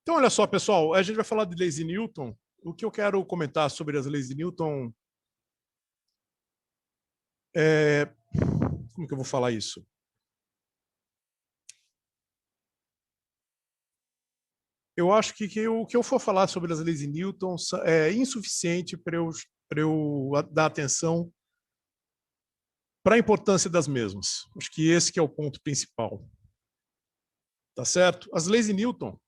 Então, olha só, pessoal, a gente vai falar de leis de Newton. O que eu quero comentar sobre as leis de Newton é... Como que eu vou falar isso? Eu acho que o que eu for falar sobre as leis de Newton é insuficiente para eu dar atenção para a importância das mesmas. Acho que esse que é o ponto principal. Tá certo? As leis de Newton,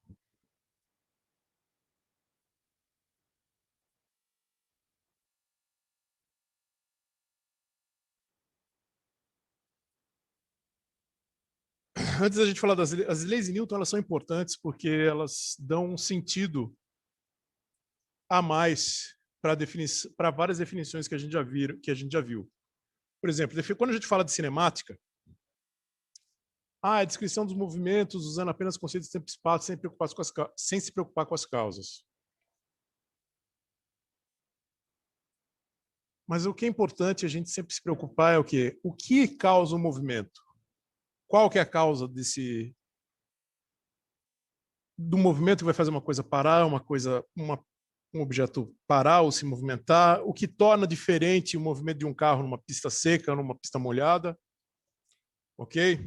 antes da gente falar das leis, as leis de Newton, elas são importantes porque elas dão um sentido a mais para várias definições que a gente já viu. Por exemplo, quando a gente fala de cinemática, a descrição dos movimentos usando apenas conceitos de tempo e espaço sem se preocupar com as causas. Mas o que é importante a gente sempre se preocupar é o quê? O que causa o movimento? Qual que é a causa do movimento que vai fazer uma coisa parar, um objeto parar ou se movimentar? O que torna diferente o movimento de um carro numa pista seca, numa pista molhada? Ok?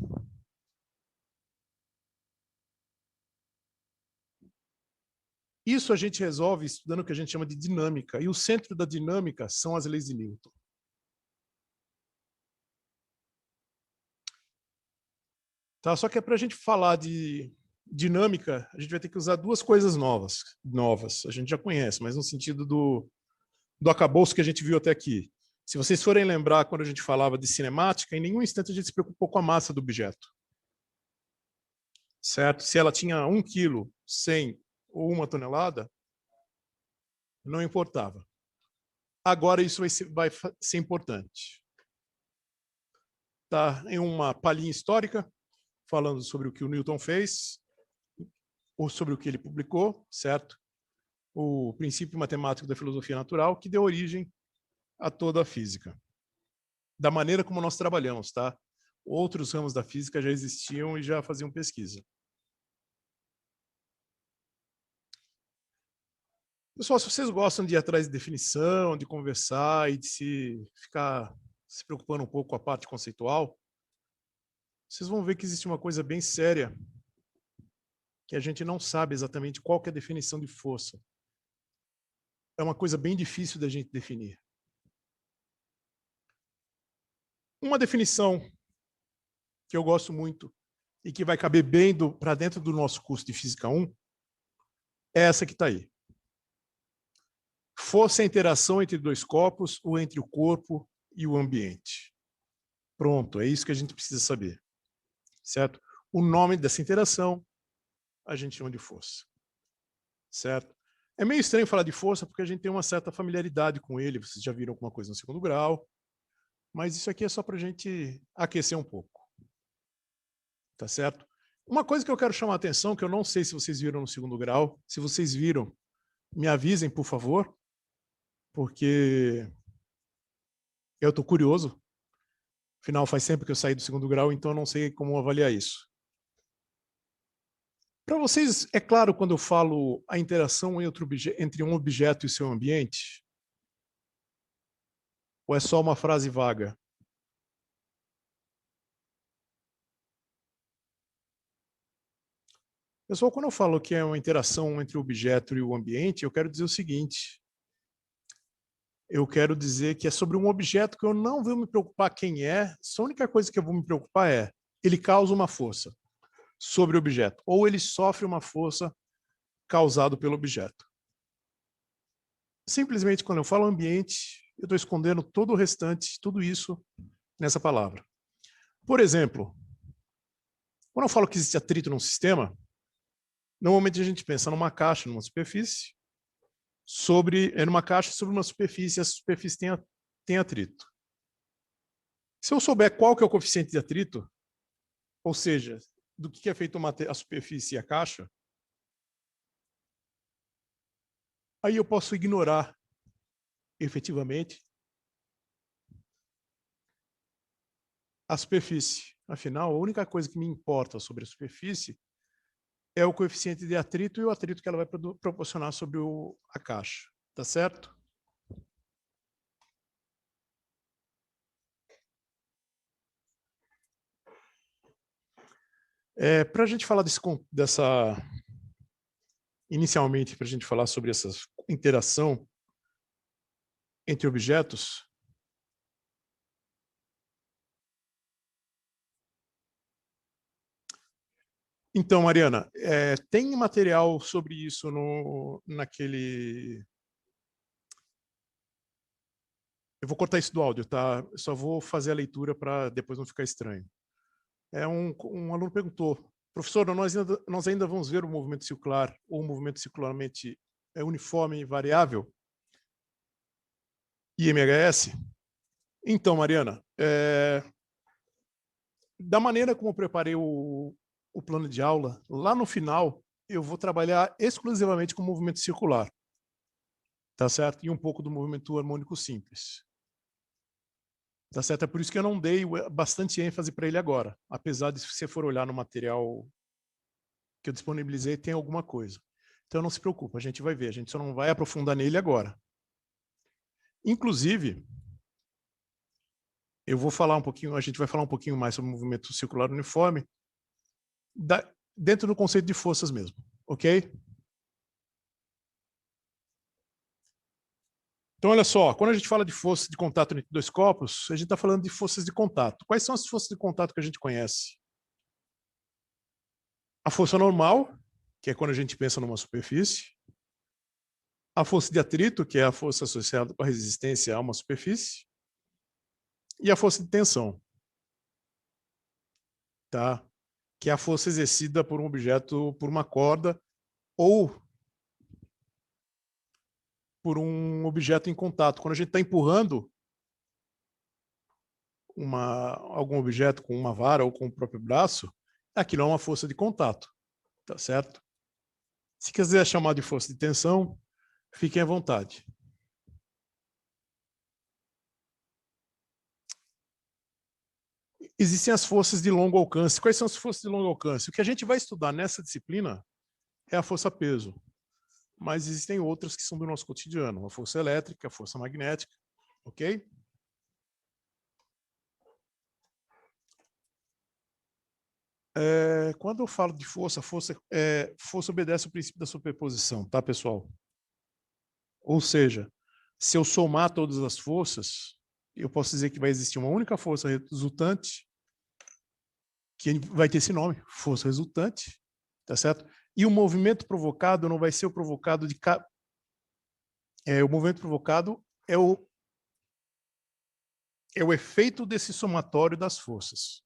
Isso a gente resolve estudando o que a gente chama de dinâmica. E o centro da dinâmica são as leis de Newton. Tá? Só que para a gente falar de dinâmica, a gente vai ter que usar duas coisas novas. A gente já conhece, mas no sentido do arcabouço que a gente viu até aqui. Se vocês forem lembrar, quando a gente falava de cinemática, em nenhum instante a gente se preocupou com a massa do objeto. Certo? Se ela tinha 1 quilo, 100 ou 1 tonelada, não importava. Agora isso vai ser importante. Tá? Em uma palhinha histórica, falando sobre o que o Newton fez, ou sobre o que ele publicou, certo? O princípio matemático da filosofia natural, que deu origem a toda a física. Da maneira como nós trabalhamos, tá? Outros ramos da física já existiam e já faziam pesquisa. Pessoal, se vocês gostam de ir atrás de definição, de conversar e de ficar se preocupando um pouco com a parte conceitual, vocês vão ver que existe uma coisa bem séria que a gente não sabe exatamente qual que é a definição de força. É uma coisa bem difícil da gente definir. Uma definição que eu gosto muito e que vai caber bem para dentro do nosso curso de Física 1 é essa que está aí. Força é a interação entre dois corpos ou entre o corpo e o ambiente. Pronto, é isso que a gente precisa saber. Certo? O nome dessa interação a gente chama de força. Certo? É meio estranho falar de força porque a gente tem uma certa familiaridade com ele, vocês já viram alguma coisa no 2º grau, mas isso aqui é só para a gente aquecer um pouco. Tá certo? Uma coisa que eu quero chamar a atenção, que eu não sei se vocês viram no 2º grau, se vocês viram, me avisem, por favor, porque eu estou curioso. Afinal, faz tempo que eu saí do 2º grau, então eu não sei como avaliar isso. Para vocês, é claro quando eu falo a interação entre um objeto e seu ambiente? Ou é só uma frase vaga? Pessoal, quando eu falo que é uma interação entre o objeto e o ambiente, eu quero dizer o seguinte. Eu quero dizer que é sobre um objeto que eu não vou me preocupar quem é, a única coisa que eu vou me preocupar é ele causa uma força sobre o objeto, ou ele sofre uma força causada pelo objeto. Simplesmente, quando eu falo ambiente, eu estou escondendo todo o restante, tudo isso, nessa palavra. Por exemplo, quando eu falo que existe atrito num sistema, normalmente a gente pensa numa caixa, numa superfície, numa caixa sobre uma superfície, e essa superfície tem atrito. Se eu souber qual que é o coeficiente de atrito, ou seja, do que é feito a superfície e a caixa, aí eu posso ignorar efetivamente a superfície. Afinal, a única coisa que me importa sobre a superfície é o coeficiente de atrito e o atrito que ela vai proporcionar sobre a caixa. Tá certo? Para a gente falar inicialmente, para a gente falar sobre essa interação entre objetos, então, Mariana, tem material sobre isso naquele... Eu vou cortar isso do áudio, tá? Eu só vou fazer a leitura para depois não ficar estranho. Um aluno perguntou, professor, nós ainda vamos ver o movimento circular ou o movimento circularmente uniforme e variável? IMHS? Então, Mariana, da maneira como eu preparei o plano de aula, lá no final eu vou trabalhar exclusivamente com o movimento circular, tá certo? E um pouco do movimento harmônico simples. Tá certo? É por isso que eu não dei bastante ênfase para ele agora, apesar de, se você for olhar no material que eu disponibilizei, tem alguma coisa. Então não se preocupe, a gente vai ver, a gente só não vai aprofundar nele agora. Inclusive, eu vou falar um pouquinho, a gente vai falar um pouquinho mais sobre o movimento circular uniforme, dentro do conceito de forças mesmo, ok? Então, olha só, quando a gente fala de força de contato entre dois corpos, a gente está falando de forças de contato. Quais são as forças de contato que a gente conhece? A força normal, que é quando a gente pensa numa superfície. A força de atrito, que é a força associada com a resistência a uma superfície. E a força de tensão, tá? Que é a força exercida por um objeto, por uma corda ou por um objeto em contato. Quando a gente está empurrando algum objeto com uma vara ou com o próprio braço, aquilo é uma força de contato, tá certo? Se quiser chamar de força de tensão, fiquem à vontade. Existem as forças de longo alcance. Quais são as forças de longo alcance? O que a gente vai estudar nessa disciplina é a força-peso, mas existem outras que são do nosso cotidiano, a força elétrica, a força magnética, ok? Quando eu falo de força, força obedece ao princípio da superposição, tá, pessoal? Ou seja, se eu somar todas as forças, eu posso dizer que vai existir uma única força resultante, que vai ter esse nome, força resultante, tá certo? E o movimento provocado não vai ser o provocado o movimento provocado é o efeito desse somatório das forças,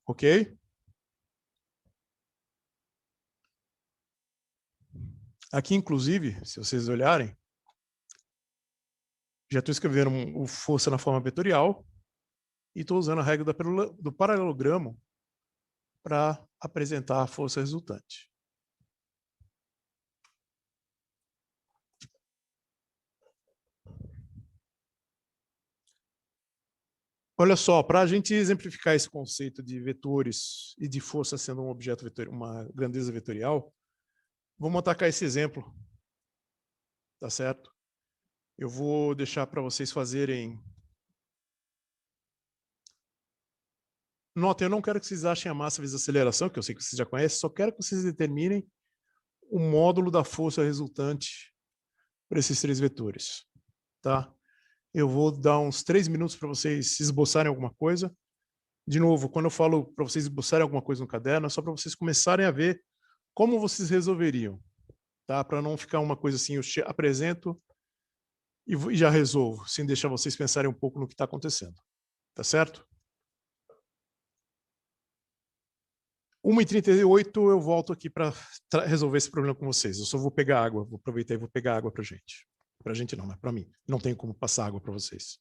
ok? Aqui, inclusive, se vocês olharem, já estou escrevendo força na forma vetorial e estou usando a regra do paralelogramo para apresentar a força resultante. Olha só, para a gente exemplificar esse conceito de vetores e de força sendo um objeto vetorial, uma grandeza vetorial, vamos atacar esse exemplo, tá certo? Eu vou deixar para vocês fazerem... Notem, eu não quero que vocês achem a massa vezes a aceleração, que eu sei que vocês já conhecem, só quero que vocês determinem o módulo da força resultante para esses três vetores, tá? Eu vou dar uns 3 minutos para vocês esboçarem alguma coisa. De novo, quando eu falo para vocês esboçarem alguma coisa no caderno, é só para vocês começarem a ver como vocês resolveriam, tá? Para não ficar uma coisa assim, eu apresento e já resolvo, sem deixar vocês pensarem um pouco no que está acontecendo. Tá certo? 1h38 eu volto aqui para resolver esse problema com vocês. Eu só vou pegar água, vou aproveitar e vou pegar água para gente. Para gente não, mas para mim. Não tenho como passar água para vocês.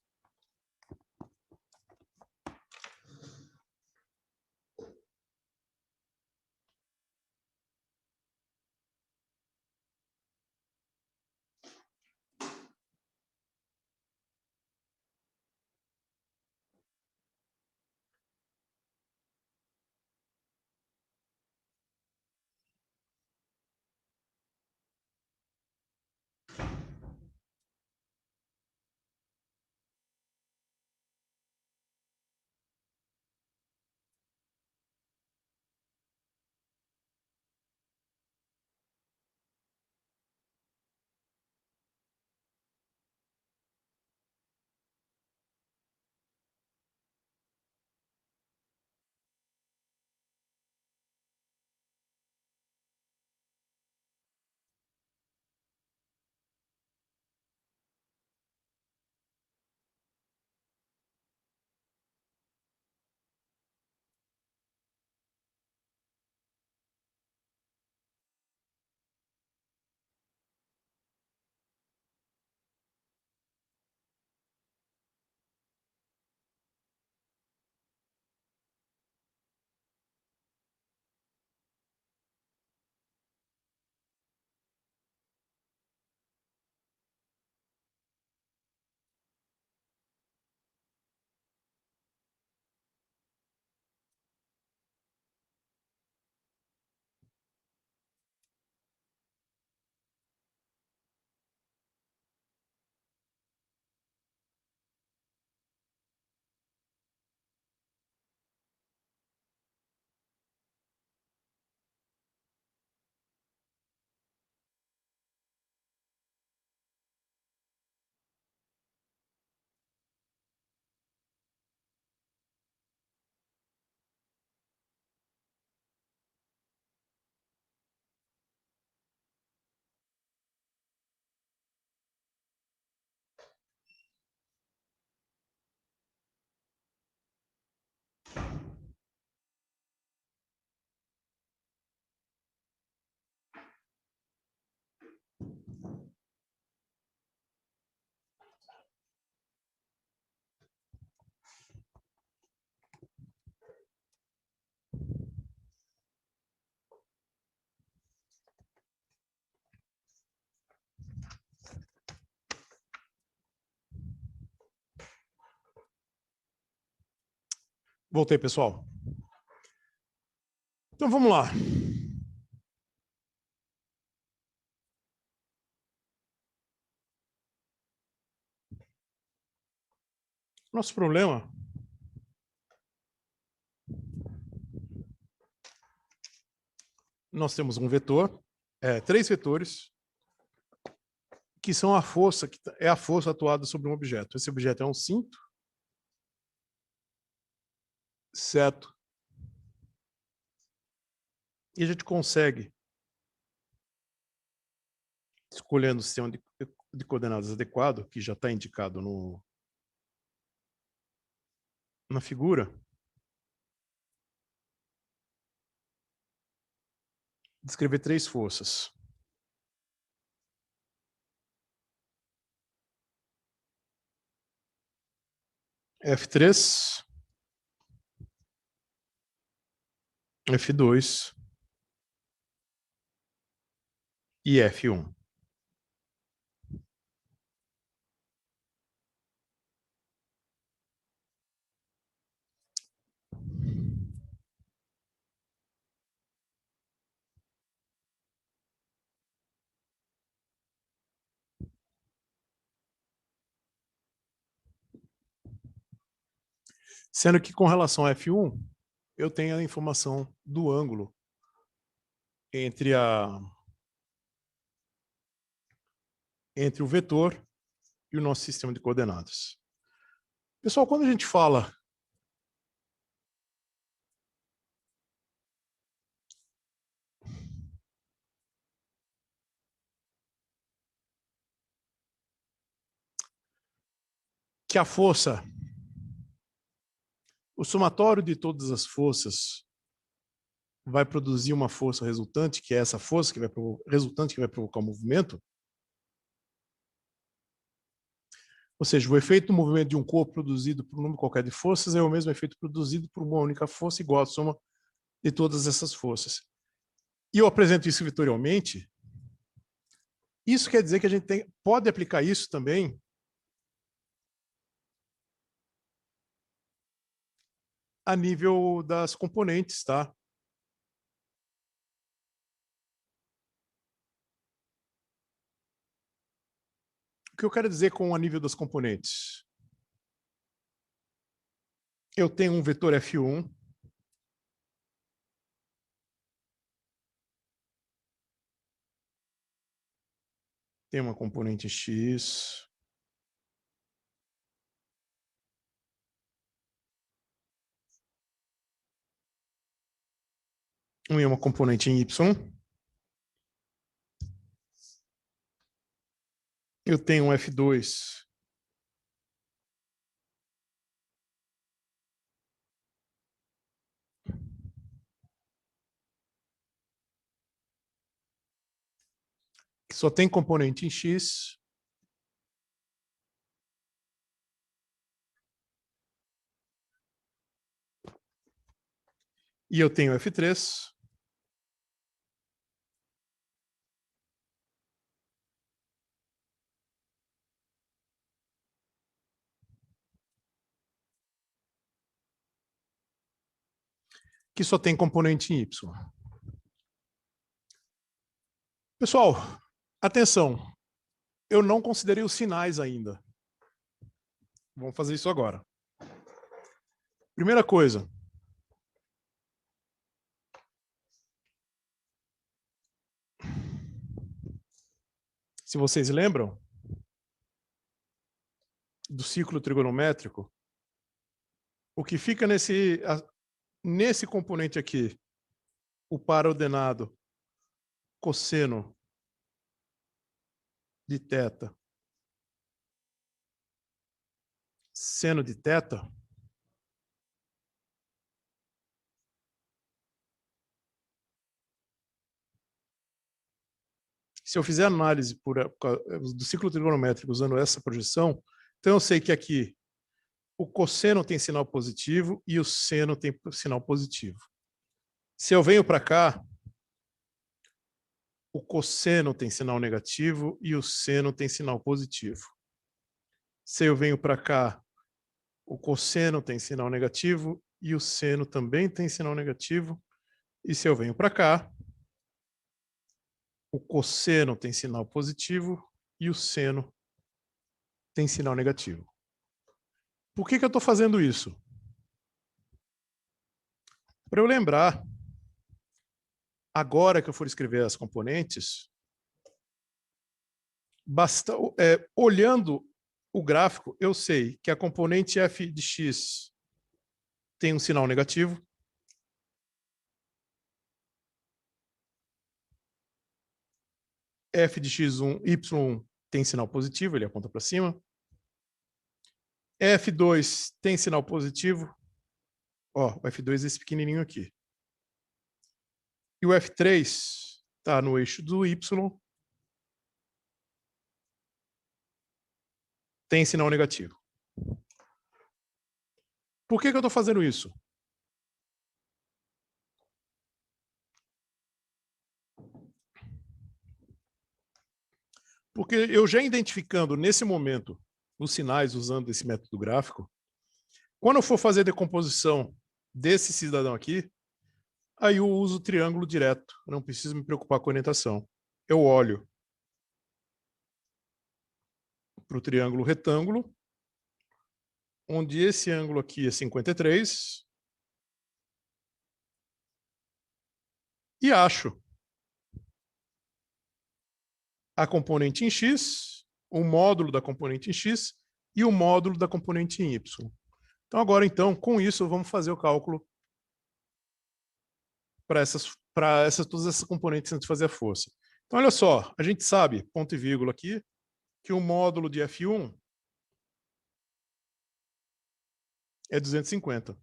Voltei, pessoal. Então, vamos lá. Nosso problema nós temos um vetor, três vetores, que são a força, que é a força atuada sobre um objeto. Esse objeto é um cinto, certo? E a gente consegue, escolhendo o sistema de coordenadas adequado, que já está indicado na figura, descrever três forças. F3, F2 e F1. Sendo que, com relação a F1, eu tenho a informação do ângulo entre o vetor e o nosso sistema de coordenadas. Pessoal, quando a gente fala que a força, o somatório de todas as forças vai produzir uma força resultante, que é essa força que vai provocar o movimento. Ou seja, o efeito do movimento de um corpo produzido por um número qualquer de forças é o mesmo efeito produzido por uma única força igual à soma de todas essas forças. E eu apresento isso vetorialmente. Isso quer dizer que a gente pode aplicar isso também a nível das componentes, tá? O que eu quero dizer com a nível das componentes? Eu tenho um vetor F1, tem uma componente X, e uma componente em Y. Eu tenho um F2 que só tem componente em X. E eu tenho F3. Que só tem componente em Y. Pessoal, atenção. Eu não considerei os sinais ainda. Vamos fazer isso agora. Primeira coisa. Se vocês lembram do ciclo trigonométrico, o que fica nesse componente aqui, o par ordenado cosseno de θ, seno de θ, se eu fizer análise do ciclo trigonométrico usando essa projeção, então eu sei que aqui o cosseno tem sinal positivo e o seno tem sinal positivo. Se eu venho para cá, o cosseno tem sinal negativo e o seno tem sinal positivo. Se eu venho para cá, o cosseno tem sinal negativo e o seno também tem sinal negativo. E se eu venho para cá, o cosseno tem sinal positivo e o seno tem sinal negativo. Por que eu estou fazendo isso? Para eu lembrar, agora que eu for escrever as componentes, olhando o gráfico, eu sei que a componente f de x tem um sinal negativo. F de x1, y1 tem sinal positivo, ele aponta para cima. F2 tem sinal positivo. Ó, o F2 é esse pequenininho aqui. E o F3 está no eixo do y, tem sinal negativo. Por que eu estou fazendo isso? Porque eu já identificando nesse momento os sinais usando esse método gráfico, quando eu for fazer a decomposição desse cidadão aqui, aí eu uso o triângulo direto, eu não preciso me preocupar com a orientação. Eu olho para o triângulo retângulo, onde esse ângulo aqui é 53, e acho a componente em x, o módulo da componente em x e o módulo da componente em y. Então, agora, com isso, vamos fazer o cálculo para todas essas componentes antes de fazer a força. Então, olha só, a gente sabe, ponto e vírgula aqui, que o módulo de F1 é 250.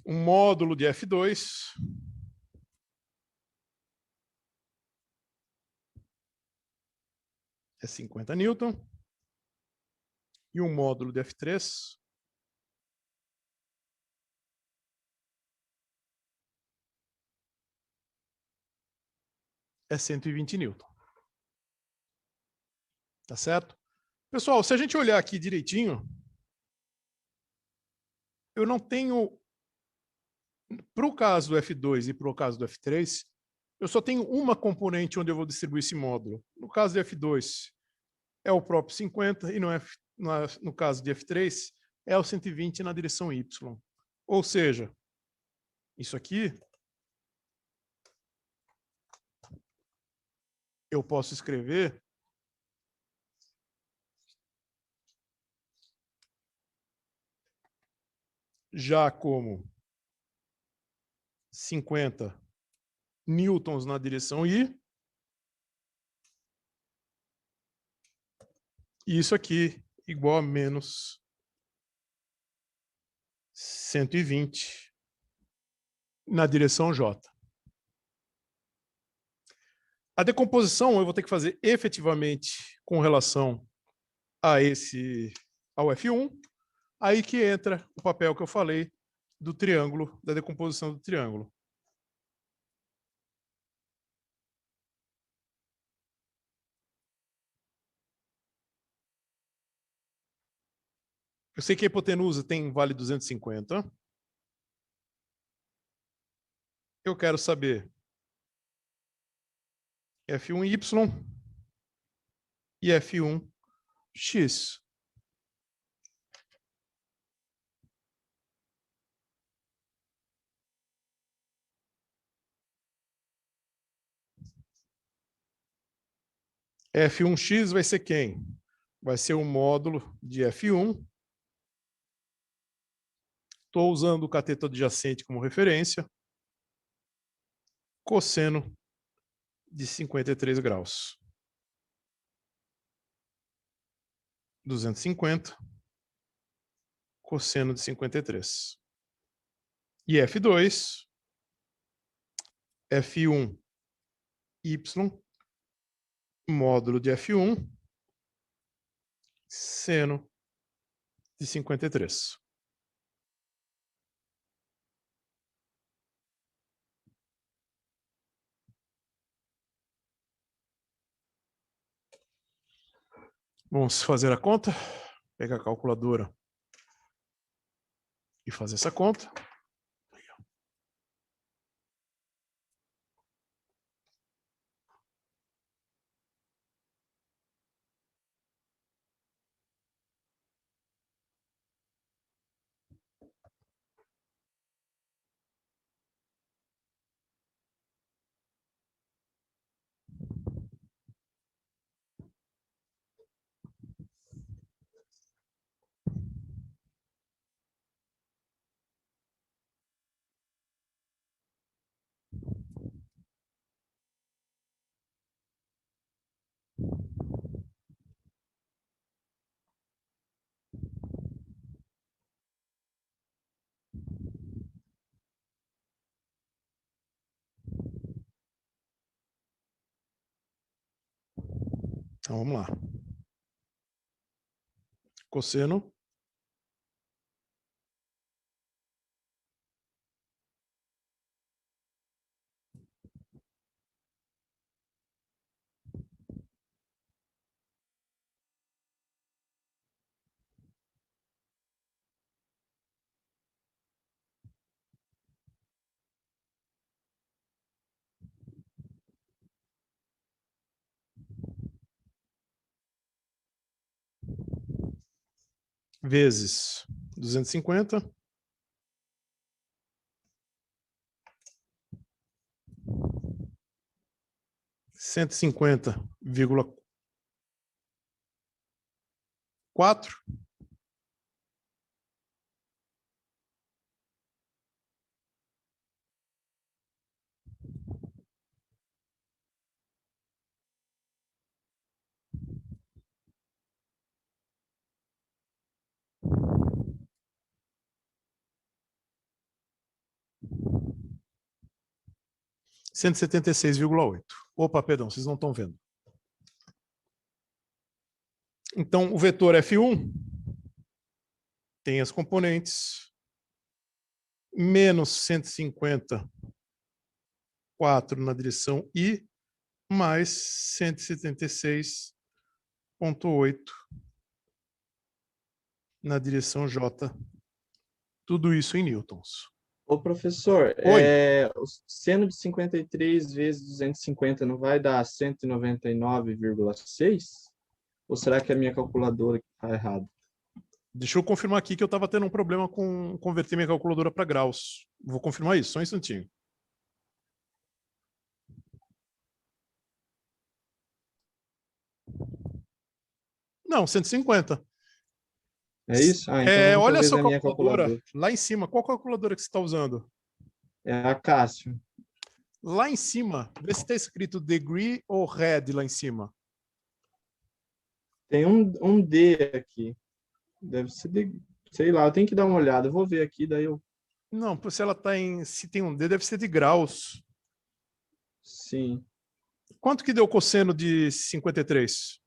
O módulo de F2 é 50 newton. E o módulo de F3 é 120 newton. Tá certo? Pessoal, se a gente olhar aqui direitinho, eu não tenho, para o caso do F2 e para o caso do F3, eu só tenho uma componente onde eu vou distribuir esse módulo. No caso de F2, é o próprio 50, e no caso de F3, é o 120 na direção Y. Ou seja, isso aqui, eu posso escrever já como 50 newtons na direção I, e isso aqui igual a menos 120 na direção J. A decomposição eu vou ter que fazer efetivamente com relação ao F1, aí que entra o papel que eu falei do triângulo, da decomposição do triângulo. Eu sei que a hipotenusa tem vale 250. Eu quero saber F1Y e F1X. F1X vai ser quem? Vai ser o módulo de F1. Estou usando o cateto adjacente como referência. Cosseno de 53 graus. 250. Cosseno de 53. E F2, F1, Y, módulo de F1, seno de 53. Vamos fazer a conta. Pega a calculadora e fazer essa conta. Então, vamos lá. Cosseno vezes 250. 150,4. 176,8. Opa, perdão, vocês não estão vendo. Então, o vetor F1 tem as componentes menos 150,4 na direção I, mais 176,8 na direção J. Tudo isso em newtons. Ô, professor, Oi. o seno de 53 vezes 250 não vai dar 199,6? Ou será que é a minha calculadora está errada? Deixa eu confirmar aqui que eu estava tendo um problema com converter minha calculadora para graus. Vou confirmar isso, só um instantinho. Não, 150. É isso? Ah, então Olha a talvez sua é a minha calculadora calculadora. lá em cima. Qual calculadora que você está usando? É a Cássio. Lá em cima, vê se está escrito degree ou rad lá em cima. Tem um D aqui. Deve ser sei lá, eu tenho que dar uma olhada. Eu vou ver aqui, daí eu. Não, se ela está em. Se tem um D, deve ser de graus. Sim. Quanto que deu o cosseno de 53?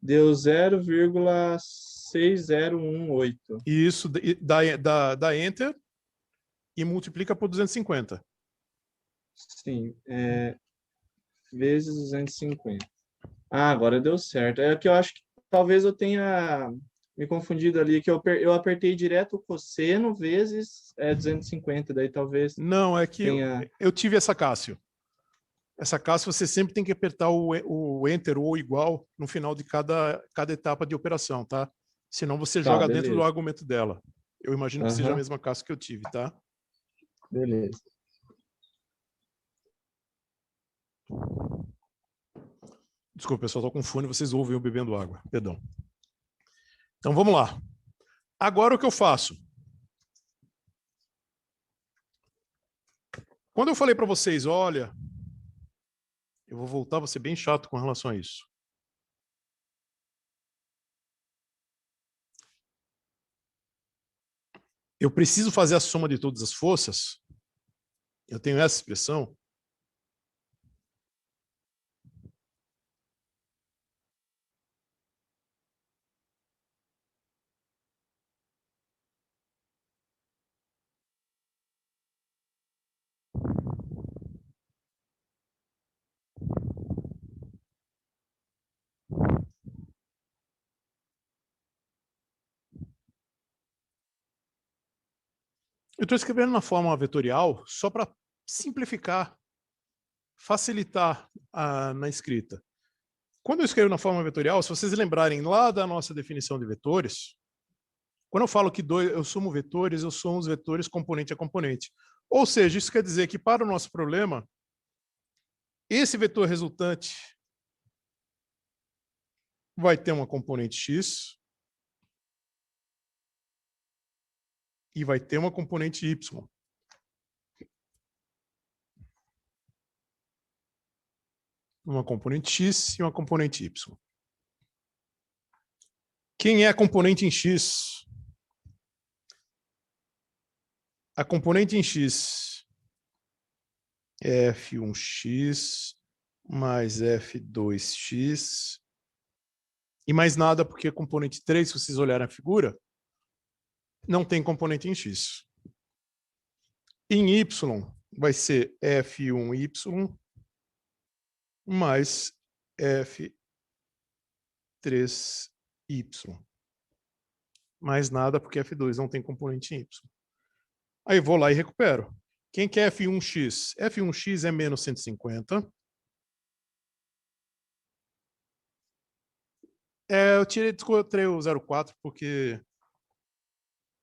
Deu 0,6018. E isso dá Enter e multiplica por 250. Sim. Vezes 250. Ah, agora deu certo. É que eu acho que talvez eu tenha me confundido ali, que eu apertei direto o cosseno vezes 250, daí talvez Não, é que tenha. eu tive essa Cássio. Essa Cássio você sempre tem que apertar o Enter ou igual no final de cada etapa de operação, tá? Senão você Tá, joga dentro do beleza. argumento dela. Eu imagino que seja a Aham, mesma Cássio que eu tive, tá? beleza. Desculpa, pessoal, estou com fone, vocês ouvem eu bebendo água. Perdão. Então vamos lá. Agora o que eu faço? Quando eu falei para vocês, olha, eu vou voltar, vou ser bem chato com relação a isso. Eu preciso fazer a soma de todas as forças. Eu tenho essa expressão. Eu estou escrevendo na forma vetorial só para simplificar, facilitar na escrita. Quando eu escrevo na forma vetorial, se vocês lembrarem lá da nossa definição de vetores, quando eu falo que eu somo vetores, eu somo os vetores componente a componente. Ou seja, isso quer dizer que para o nosso problema, esse vetor resultante vai ter uma componente x e vai ter uma componente y. Uma componente x e uma componente y. Quem é a componente em x? A componente em x é f1x mais f2x e mais nada, porque a componente 3, se vocês olharem a figura, não tem componente em x. Em y vai ser f1y mais f3y. Mais nada, porque f2 não tem componente em y. Aí eu vou lá e recupero. Quem que é f1x? f1x é menos 150. Eu tirei o 0,4 porque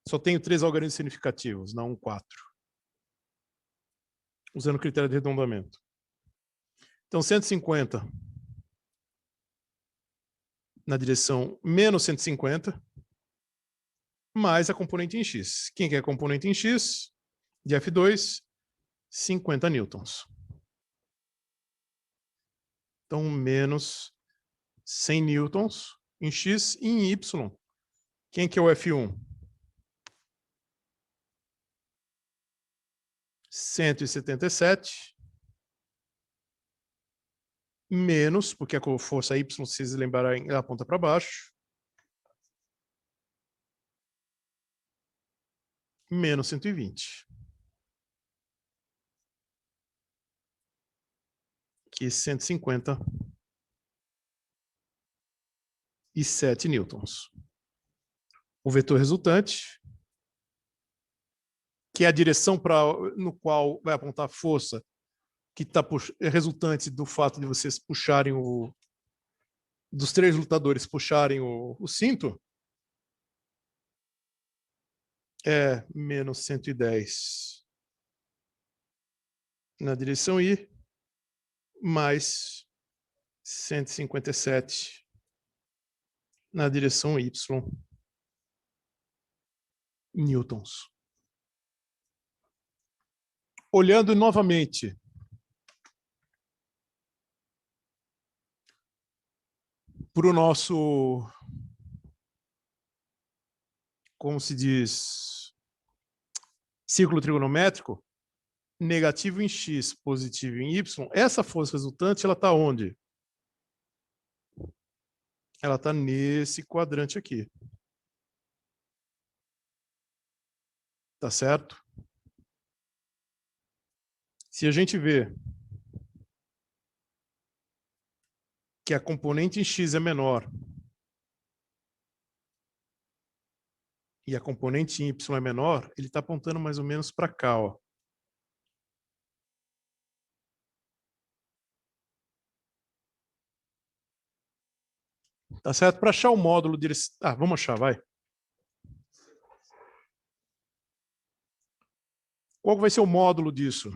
só tenho 3 algarismos significativos, não 4. Usando o critério de arredondamento. Então, 150 na direção menos 150, mais a componente em x. Quem que é a componente em x? De F2, 50 newtons. Então, menos 100 newtons em x e em y. Quem que é o F1? 177 menos, porque a força Y, se vocês lembrarem, ela aponta para baixo, menos 120. Que 157 newtons. O vetor resultante, que é a direção no qual vai apontar a força, que é resultante do fato de vocês puxarem dos 3 lutadores puxarem o cinto, é menos 110 na direção I, mais 157 na direção Y, newtons. Olhando novamente para o nosso, como se diz, círculo trigonométrico, negativo em x, positivo em y, essa força resultante, ela está onde? Ela está nesse quadrante aqui. Tá certo? Se a gente vê que a componente em x é menor e a componente em y é menor, ele está apontando mais ou menos para cá, ó. Tá certo? Para achar o módulo de... vamos achar, vai. Qual vai ser o módulo disso?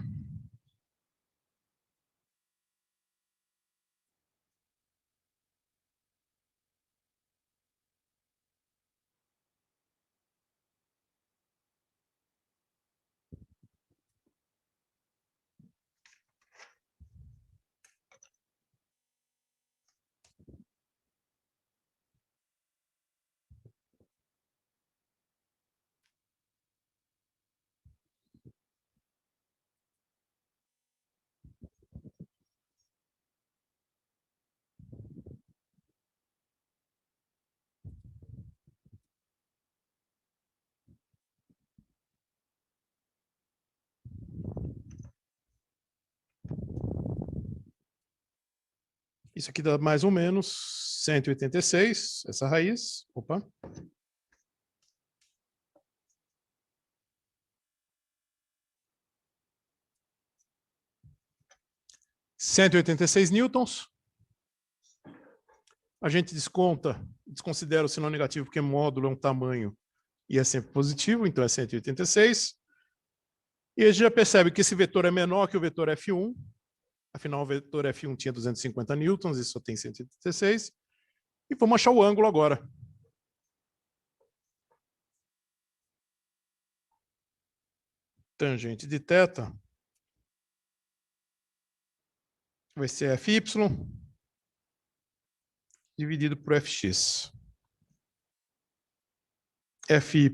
Isso aqui dá mais ou menos 186, essa raiz. Opa. 186 newtons. A gente desconsidera o sinal negativo, porque módulo é um tamanho e é sempre positivo, então é 186. E a gente já percebe que esse vetor é menor que o vetor F1. Afinal, o vetor F1 tinha 250 newtons e só tem 186. E vamos achar o ângulo agora. Tangente de θ vai ser Fy dividido por Fx. Fy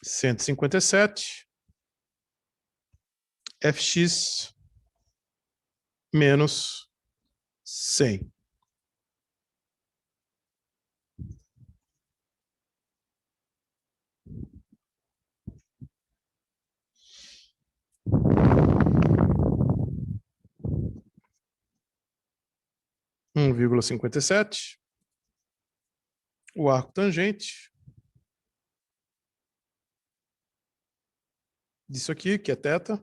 157, Fx menos 100. Um 1,57. O arco tangente disso aqui, que é θ.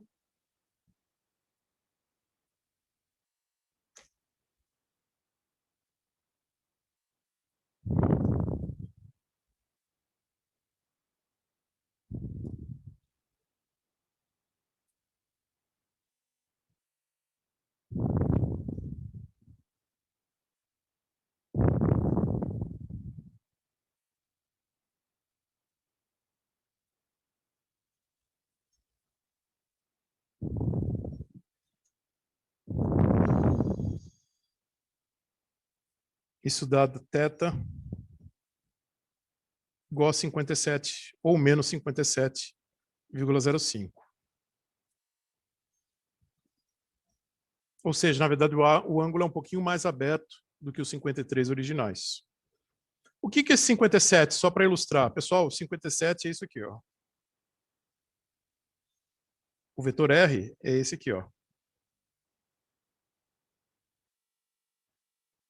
Isso dá θ igual a 57 ou menos 57,05. Ou seja, na verdade, o ângulo é um pouquinho mais aberto do que os 53 originais. O que é esse 57? Só para ilustrar. Pessoal, 57 é isso aqui, ó. O vetor R é esse aqui, ó.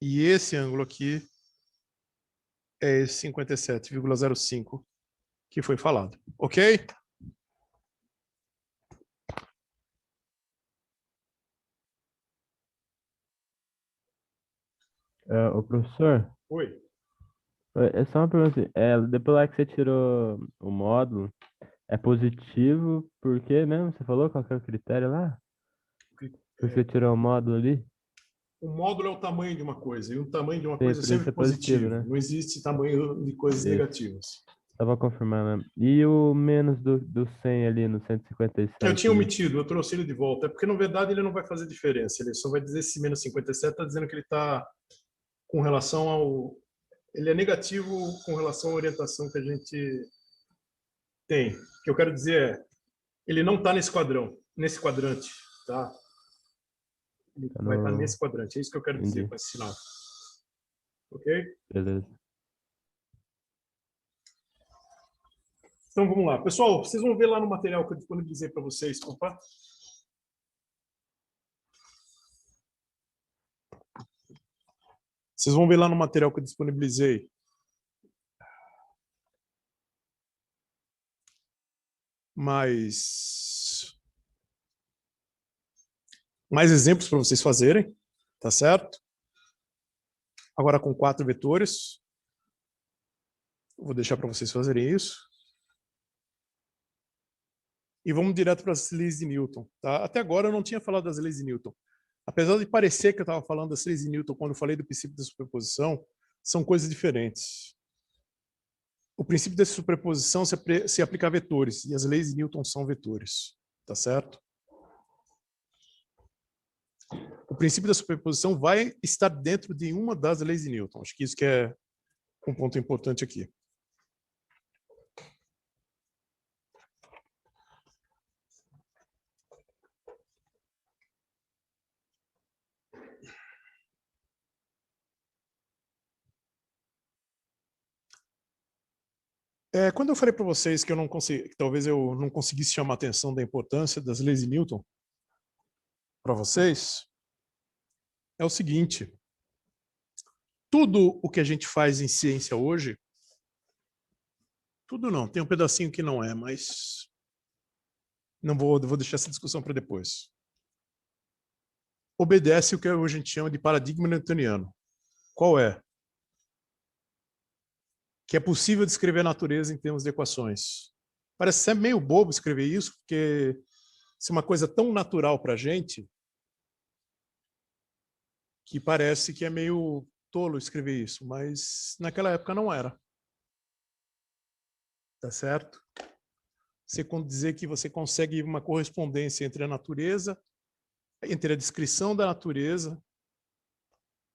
E esse ângulo aqui é esse 57,05 que foi falado. Ok? Ô, professor, Oi. é só uma pergunta. Depois lá que você tirou o módulo, é positivo, por quê mesmo? Você falou qual que é o critério lá? Porque você tirou o módulo ali? O módulo é o tamanho de uma coisa, e o tamanho de uma Sim, coisa é por isso sempre é positivo, positivo. né? Não existe tamanho de coisas Isso. negativas. Só pra confirmar, né? E o menos do 100 ali no Eu 157 tinha ali? omitido, eu trouxe ele de volta. É porque, na verdade, ele não vai fazer diferença. Ele só vai dizer se menos 57 está dizendo que ele está com relação ao... Ele é negativo com relação à orientação que a gente tem. O que eu quero dizer é, ele não está nesse quadrante, tá? Ele Tá vai estar no... nesse quadrante. É isso que eu quero dizer Entendi. com esse sinal. Ok? Beleza. Então, vamos lá. Pessoal, vocês vão ver lá no material que eu disponibilizei para vocês. Opa. Vocês vão ver lá no material que eu disponibilizei. Mais exemplos para vocês fazerem, tá certo? Agora com 4 vetores. Vou deixar para vocês fazerem isso. E vamos direto para as leis de Newton. Tá? Até agora eu não tinha falado das leis de Newton. Apesar de parecer que eu estava falando das leis de Newton quando eu falei do princípio da superposição, são coisas diferentes. O princípio da superposição se aplica a vetores, e as leis de Newton são vetores. Tá certo? O princípio da superposição vai estar dentro de uma das leis de Newton. Acho que isso que é um ponto importante aqui. Quando eu falei para vocês que eu não consegui, que talvez eu não conseguisse chamar a atenção da importância das leis de Newton para vocês, é o seguinte: tudo o que a gente faz em ciência hoje, tudo não, tem um pedacinho que não é, mas não vou deixar essa discussão para depois. obedece o que a gente chama de paradigma newtoniano. Qual é? Que é possível descrever a natureza em termos de equações. Parece ser meio bobo escrever isso, porque isso é uma coisa tão natural para a gente que parece que é meio tolo escrever isso, mas naquela época não era. Tá certo? Você dizer que você consegue uma correspondência entre a natureza, entre a descrição da natureza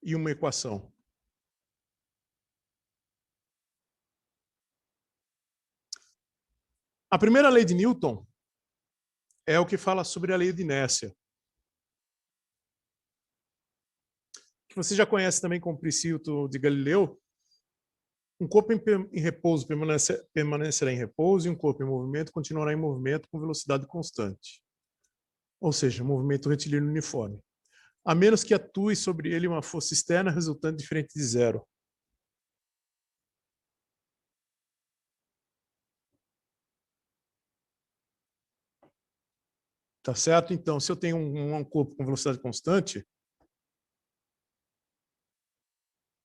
e uma equação. A primeira lei de Newton é o que fala sobre a lei de Inércia, que você já conhece também como princípio de Galileu. Um corpo em repouso permanecerá em repouso e um corpo em movimento continuará em movimento com velocidade constante. Ou seja, movimento retilíneo uniforme. A menos que atue sobre ele uma força externa resultante diferente de zero. Tá certo? Então, se eu tenho um corpo com velocidade constante,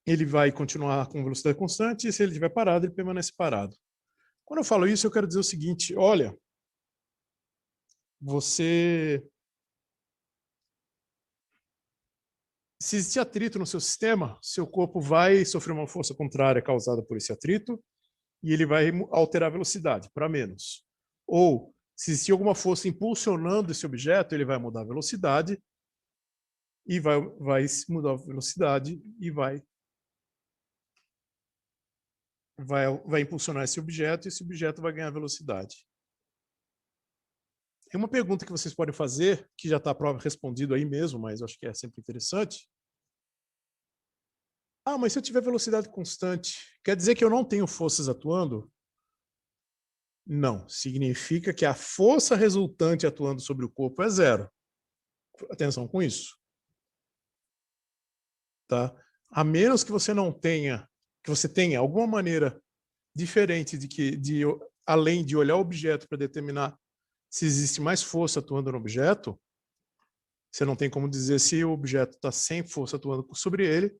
ele vai continuar com velocidade constante e se ele estiver parado, ele permanece parado. Quando eu falo isso, eu quero dizer o seguinte, olha, se existe atrito no seu sistema, seu corpo vai sofrer uma força contrária causada por esse atrito e ele vai alterar a velocidade para menos. Ou, se existir alguma força impulsionando esse objeto, ele vai mudar a velocidade e vai mudar a velocidade e vai impulsionar esse objeto e esse objeto vai ganhar velocidade. Tem uma pergunta que vocês podem fazer, que já está respondido aí mesmo, mas eu acho que é sempre interessante. Ah, mas se eu tiver velocidade constante, quer dizer que eu não tenho forças atuando? Não, significa que a força resultante atuando sobre o corpo é zero. Atenção com isso. Tá? A menos que você não tenha, que você tenha alguma maneira diferente além de olhar o objeto para determinar se existe mais força atuando no objeto, você não tem como dizer se o objeto está sem força atuando sobre ele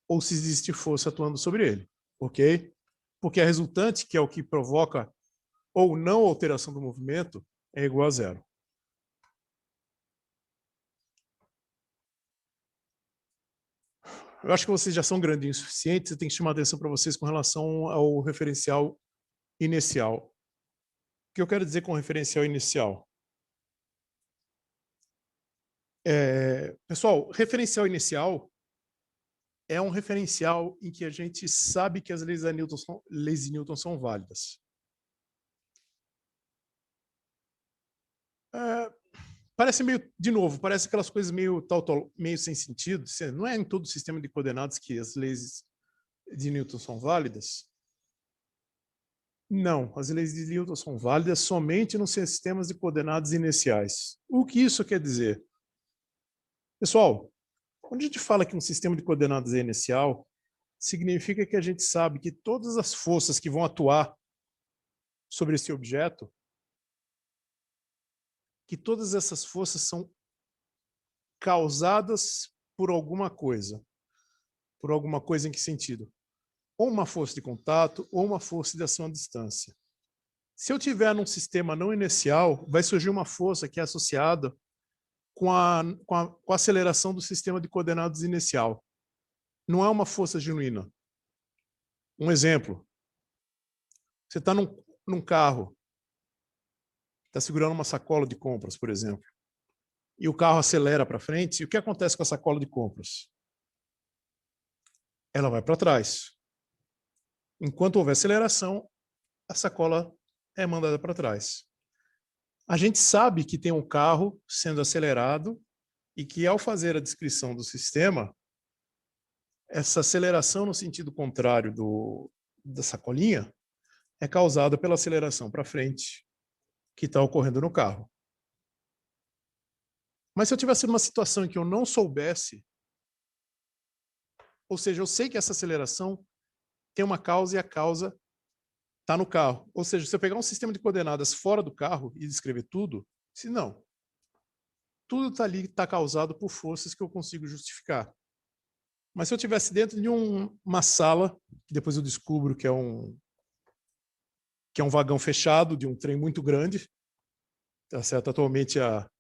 ou se existe força atuando sobre ele, ok? Porque a resultante, que é o que provoca ou não alteração do movimento, é igual a zero. Eu acho que vocês já são grandinhos o suficiente, eu tenho que chamar a atenção para vocês com relação ao referencial inicial. O que eu quero dizer com referencial inicial? Pessoal, referencial inicial é um referencial em que a gente sabe que as leis de Newton são válidas. Parece meio, de novo, parece aquelas coisas meio sem sentido. Não é em todo o sistema de coordenadas que as leis de Newton são válidas. Não, as leis de Newton são válidas somente nos sistemas de coordenadas iniciais. O que isso quer dizer? Pessoal, quando a gente fala que um sistema de coordenadas é inicial, significa que a gente sabe que todas as forças que vão atuar sobre esse objeto, que todas essas forças são causadas por alguma coisa. Por alguma coisa em que sentido? Ou uma força de contato, ou uma força de ação à distância. Se eu tiver num sistema não inicial, vai surgir uma força que é associada com a aceleração do sistema de coordenadas inicial. Não é uma força genuína. Um exemplo. Você está num carro, está segurando uma sacola de compras, por exemplo, e o carro acelera para frente, e o que acontece com a sacola de compras? Ela vai para trás. Enquanto houver aceleração, a sacola é mandada para trás. A gente sabe que tem um carro sendo acelerado e que, ao fazer a descrição do sistema, essa aceleração no sentido contrário da sacolinha é causada pela aceleração para frente que está ocorrendo no carro. Mas se eu tivesse numa situação em que eu não soubesse, ou seja, eu sei que essa aceleração tem uma causa e a causa está no carro. Ou seja, se eu pegar um sistema de coordenadas fora do carro e descrever tudo, se não. tudo está ali, está causado por forças que eu consigo justificar. Mas se eu estivesse dentro de uma sala, depois eu descubro que é um vagão fechado de um trem muito grande, tá certo? Atualmente a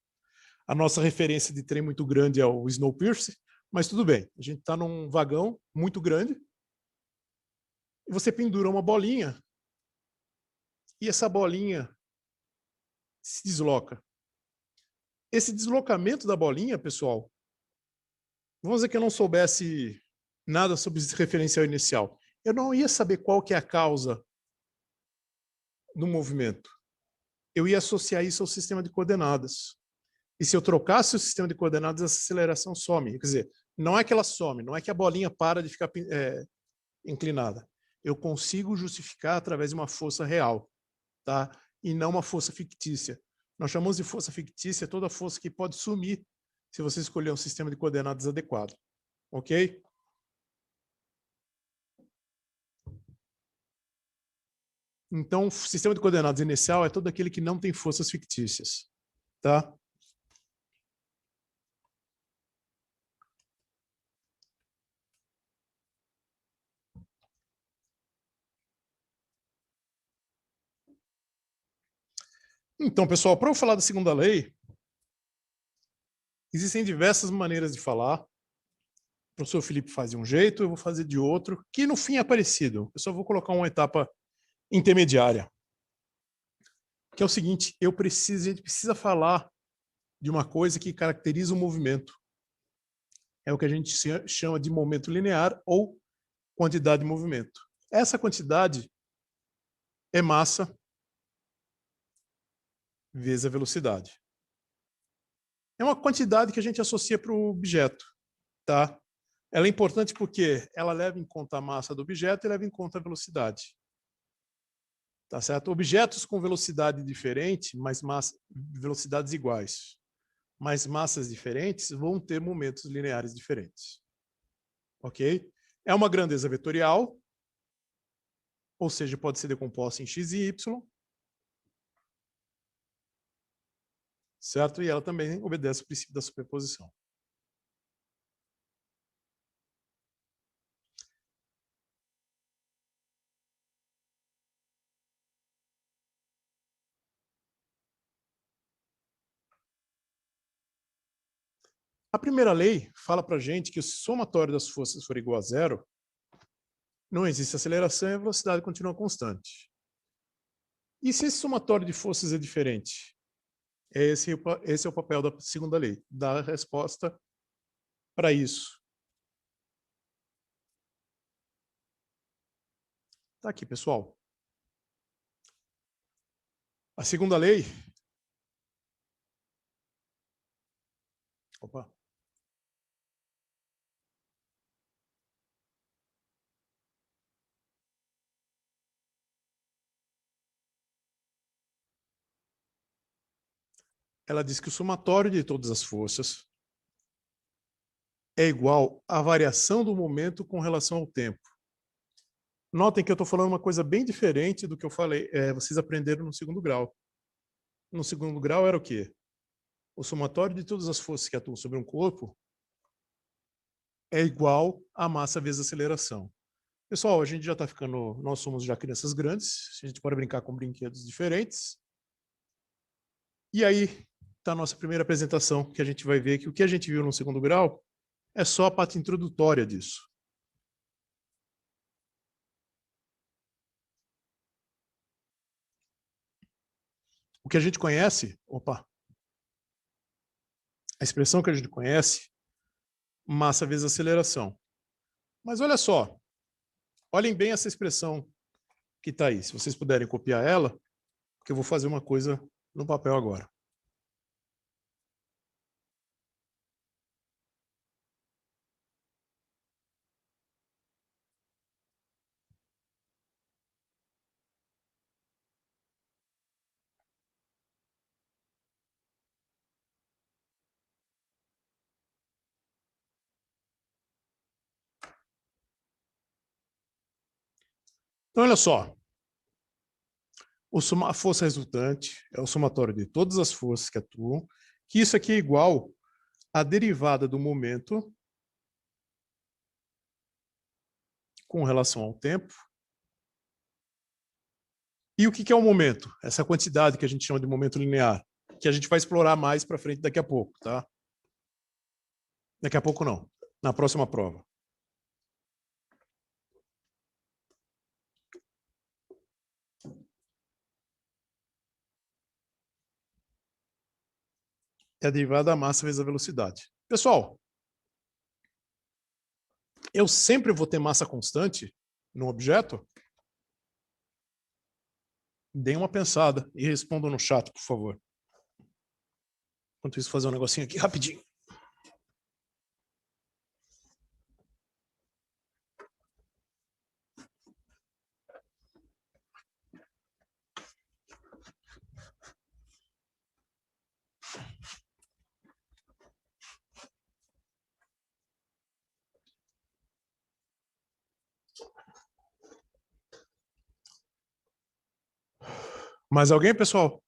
nossa referência de trem muito grande é o Snowpiercer, mas tudo bem, a gente está num vagão muito grande e você pendura uma bolinha e essa bolinha se desloca. Esse deslocamento da bolinha, pessoal, vamos dizer que eu não soubesse nada sobre esse referencial inicial. Eu não ia saber qual que é a causa do movimento. Eu ia associar isso ao sistema de coordenadas. E se eu trocasse o sistema de coordenadas, essa aceleração some. Quer dizer, não é que ela some, não é que a bolinha para de ficar inclinada. Eu consigo justificar através de uma força real, tá? E não uma força fictícia. Nós chamamos de força fictícia toda força que pode sumir se você escolher um sistema de coordenadas adequado. Ok? Então, o sistema de coordenadas inicial é todo aquele que não tem forças fictícias. Tá? Então, pessoal, para eu falar da segunda lei, existem diversas maneiras de falar. O professor Felipe faz de um jeito, eu vou fazer de outro, que no fim é parecido. Eu só vou colocar uma etapa intermediária. Que é o seguinte, a gente precisa falar de uma coisa que caracteriza o movimento. É o que a gente chama de momento linear ou quantidade de movimento. Essa quantidade é massa vezes a velocidade. É uma quantidade que a gente associa para o objeto, tá? Ela é importante porque ela leva em conta a massa do objeto e leva em conta a velocidade. Tá certo? Objetos com velocidade diferente, mas velocidades iguais, mas massas diferentes, vão ter momentos lineares diferentes. Ok? É uma grandeza vetorial, ou seja, pode ser decomposta em x e y, certo? E ela também obedece ao princípio da superposição. A primeira lei fala para a gente que se o somatório das forças for igual a zero, não existe aceleração e a velocidade continua constante. E se esse somatório de forças é diferente? Esse é o papel da segunda lei, dar a resposta para isso. Tá aqui, pessoal. A segunda lei... Opa. Ela diz que o somatório de todas as forças é igual à variação do momento com relação ao tempo. Notem que eu estou falando uma coisa bem diferente do que eu falei. Vocês aprenderam no segundo grau. No segundo grau era o quê? O somatório de todas as forças que atuam sobre um corpo é igual à massa vezes a aceleração. Pessoal, a gente já está ficando... Nós somos já crianças grandes, a gente pode brincar com brinquedos diferentes. E aí está a nossa primeira apresentação, que a gente vai ver que o que a gente viu no segundo grau é só a parte introdutória disso. O que a gente conhece... Opa! A expressão que a gente conhece, massa vezes aceleração. Mas olha só, olhem bem essa expressão que está aí. Se vocês puderem copiar ela, porque eu vou fazer uma coisa no papel agora. Então, olha só. A força resultante é o somatório de todas as forças que atuam que isso aqui é igual à derivada do momento com relação ao tempo. E o que é o momento? Essa quantidade que a gente chama de momento linear, que a gente vai explorar mais para frente daqui a pouco, tá? Daqui a pouco não, na próxima prova. É a derivada da massa vezes a velocidade. Pessoal, eu sempre vou ter massa constante no objeto? Deem uma pensada e respondam no chat, por favor. Enquanto isso, fazer um negocinho aqui rapidinho. Mais alguém, pessoal?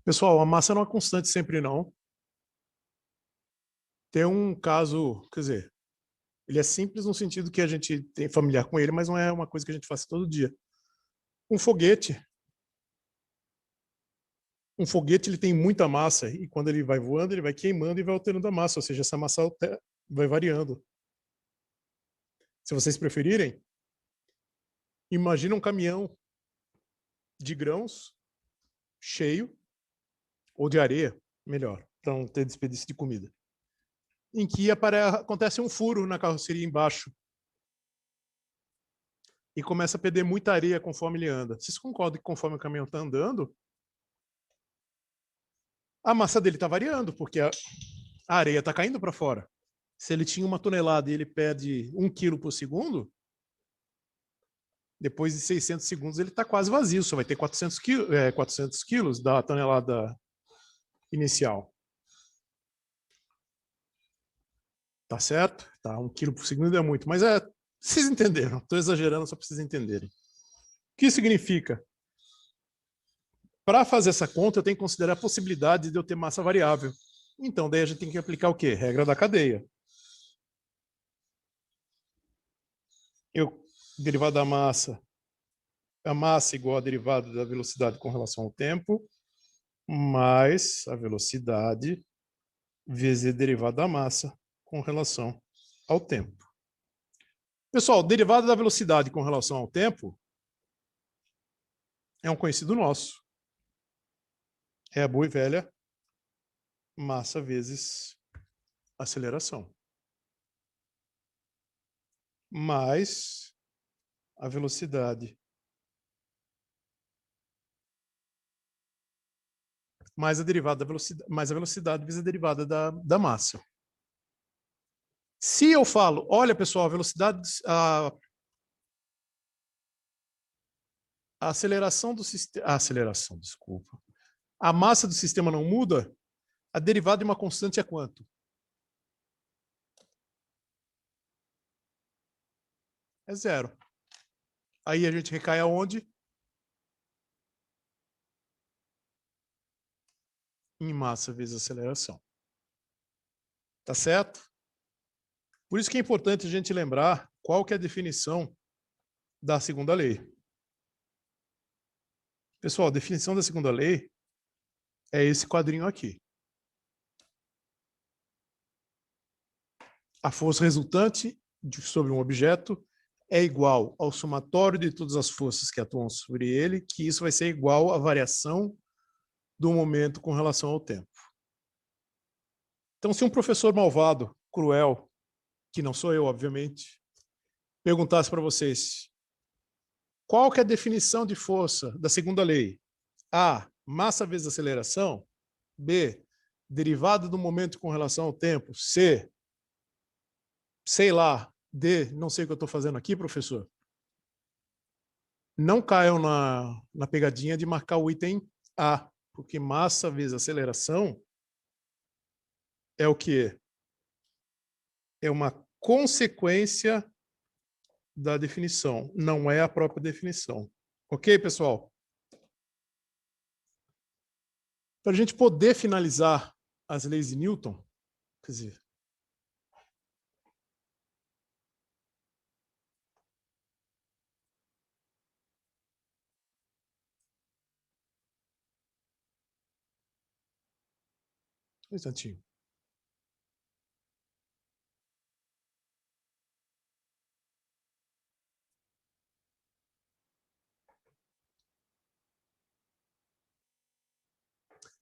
Pessoal, a massa não é constante sempre, não. Tem um caso, quer dizer, ele é simples no sentido que a gente tem familiar com ele, mas não é uma coisa que a gente faz todo dia. Um foguete. Um foguete ele tem muita massa e quando ele vai voando, ele vai queimando e vai alterando a massa, ou seja, essa massa vai variando. Se vocês preferirem, imagina um caminhão de grãos cheio, ou de areia, melhor, para não ter desperdício de comida, em que acontece um furo na carroceria embaixo e começa a perder muita areia conforme ele anda. Vocês concordam que conforme o caminhão está andando, a massa dele está variando, porque a areia está caindo para fora. Se ele tinha 1 tonelada e ele perde 1 quilo por segundo, depois de 600 segundos ele está quase vazio, só vai ter 400 quilos da tonelada inicial. Tá certo? Tá, 1 quilo por segundo é muito, mas vocês entenderam. Estou exagerando só para vocês entenderem. O que isso significa? Para fazer essa conta, eu tenho que considerar a possibilidade de eu ter massa variável. Então, daí a gente tem que aplicar o quê? Regra da cadeia. Derivada da massa, a massa igual a derivada da velocidade com relação ao tempo, mais a velocidade vezes a derivada da massa com relação ao tempo. Pessoal, derivada da velocidade com relação ao tempo é um conhecido nosso. É a boa e velha massa vezes aceleração. Mais a velocidade. Mais a derivada da velocidade, mais a velocidade vezes a derivada da massa. Se eu falo, olha, pessoal, a velocidade, a aceleração do sistema, desculpa. A massa do sistema não muda, a derivada de uma constante é quanto? É 0. Aí a gente recai aonde? Em massa vezes aceleração. Tá certo? Por isso que é importante a gente lembrar qual que é a definição da segunda lei. Pessoal, a definição da segunda lei é esse quadrinho aqui. A força resultante sobre um objeto é igual ao somatório de todas as forças que atuam sobre ele, que isso vai ser igual à variação do momento com relação ao tempo. Então, se um professor malvado, cruel, que não sou eu, obviamente, perguntasse para vocês qual que é a definição de força da segunda lei? A, massa vezes aceleração. B, derivada do momento com relação ao tempo. C, sei lá. D, não sei o que eu estou fazendo aqui, professor. Não caiam na pegadinha de marcar o item A, porque massa vezes aceleração é o quê? É uma consequência da definição, não é a própria definição. Ok, pessoal? Para a gente poder finalizar as leis de Newton, quer dizer, um instantinho.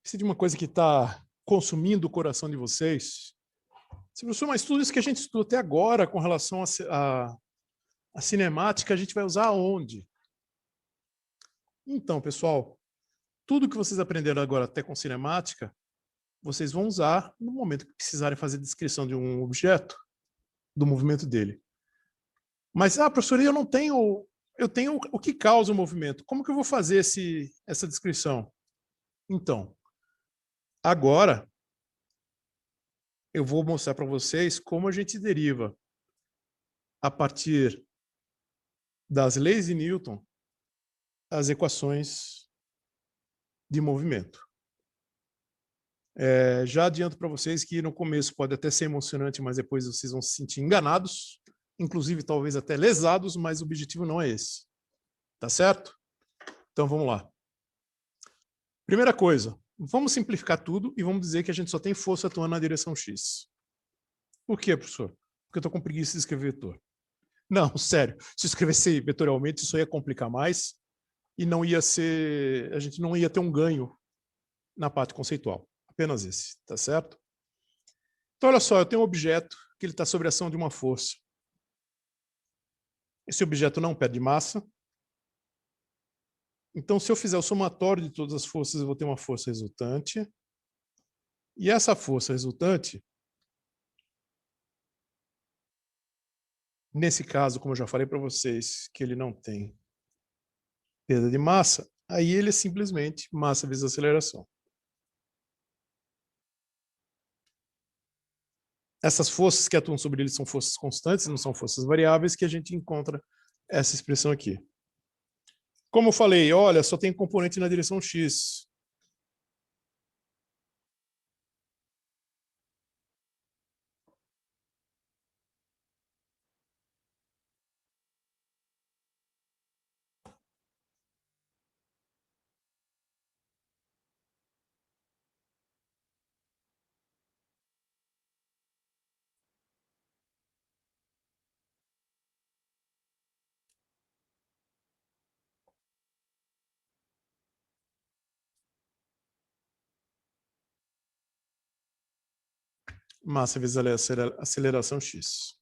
Isso é de uma coisa que está consumindo o coração de vocês. Se professor, mas tudo isso que a gente estudou até agora com relação à cinemática, a gente vai usar aonde? Então, pessoal, tudo que vocês aprenderam agora até com cinemática, vocês vão usar no momento que precisarem fazer descrição de um objeto, do movimento dele. Mas, professor, eu tenho o que causa o movimento. Como que eu vou fazer essa descrição? Então, agora, eu vou mostrar para vocês como a gente deriva, a partir das leis de Newton, as equações de movimento. Já adianto para vocês que no começo pode até ser emocionante, mas depois vocês vão se sentir enganados, inclusive talvez até lesados, mas o objetivo não é esse. Tá certo? Então vamos lá. Primeira coisa, vamos simplificar tudo e vamos dizer que a gente só tem força atuando na direção X. Por quê, professor? Porque eu estou com preguiça de escrever vetor. Não, sério. Se escrevesse vetorialmente, isso ia complicar mais e não ia ser, a gente não ia ter um ganho na parte conceitual. Apenas esse, tá certo? Então, olha só, eu tenho um objeto que ele está sob a ação de uma força. Esse objeto não perde massa. Então, se eu fizer o somatório de todas as forças, eu vou ter uma força resultante. E essa força resultante, nesse caso, como eu já falei para vocês, que ele não tem perda de massa, aí ele é simplesmente massa vezes aceleração. Essas forças que atuam sobre ele são forças constantes, não são forças variáveis, que a gente encontra essa expressão aqui. Como eu falei, olha, só tem componente na direção X. Massa vezes a aceleração X.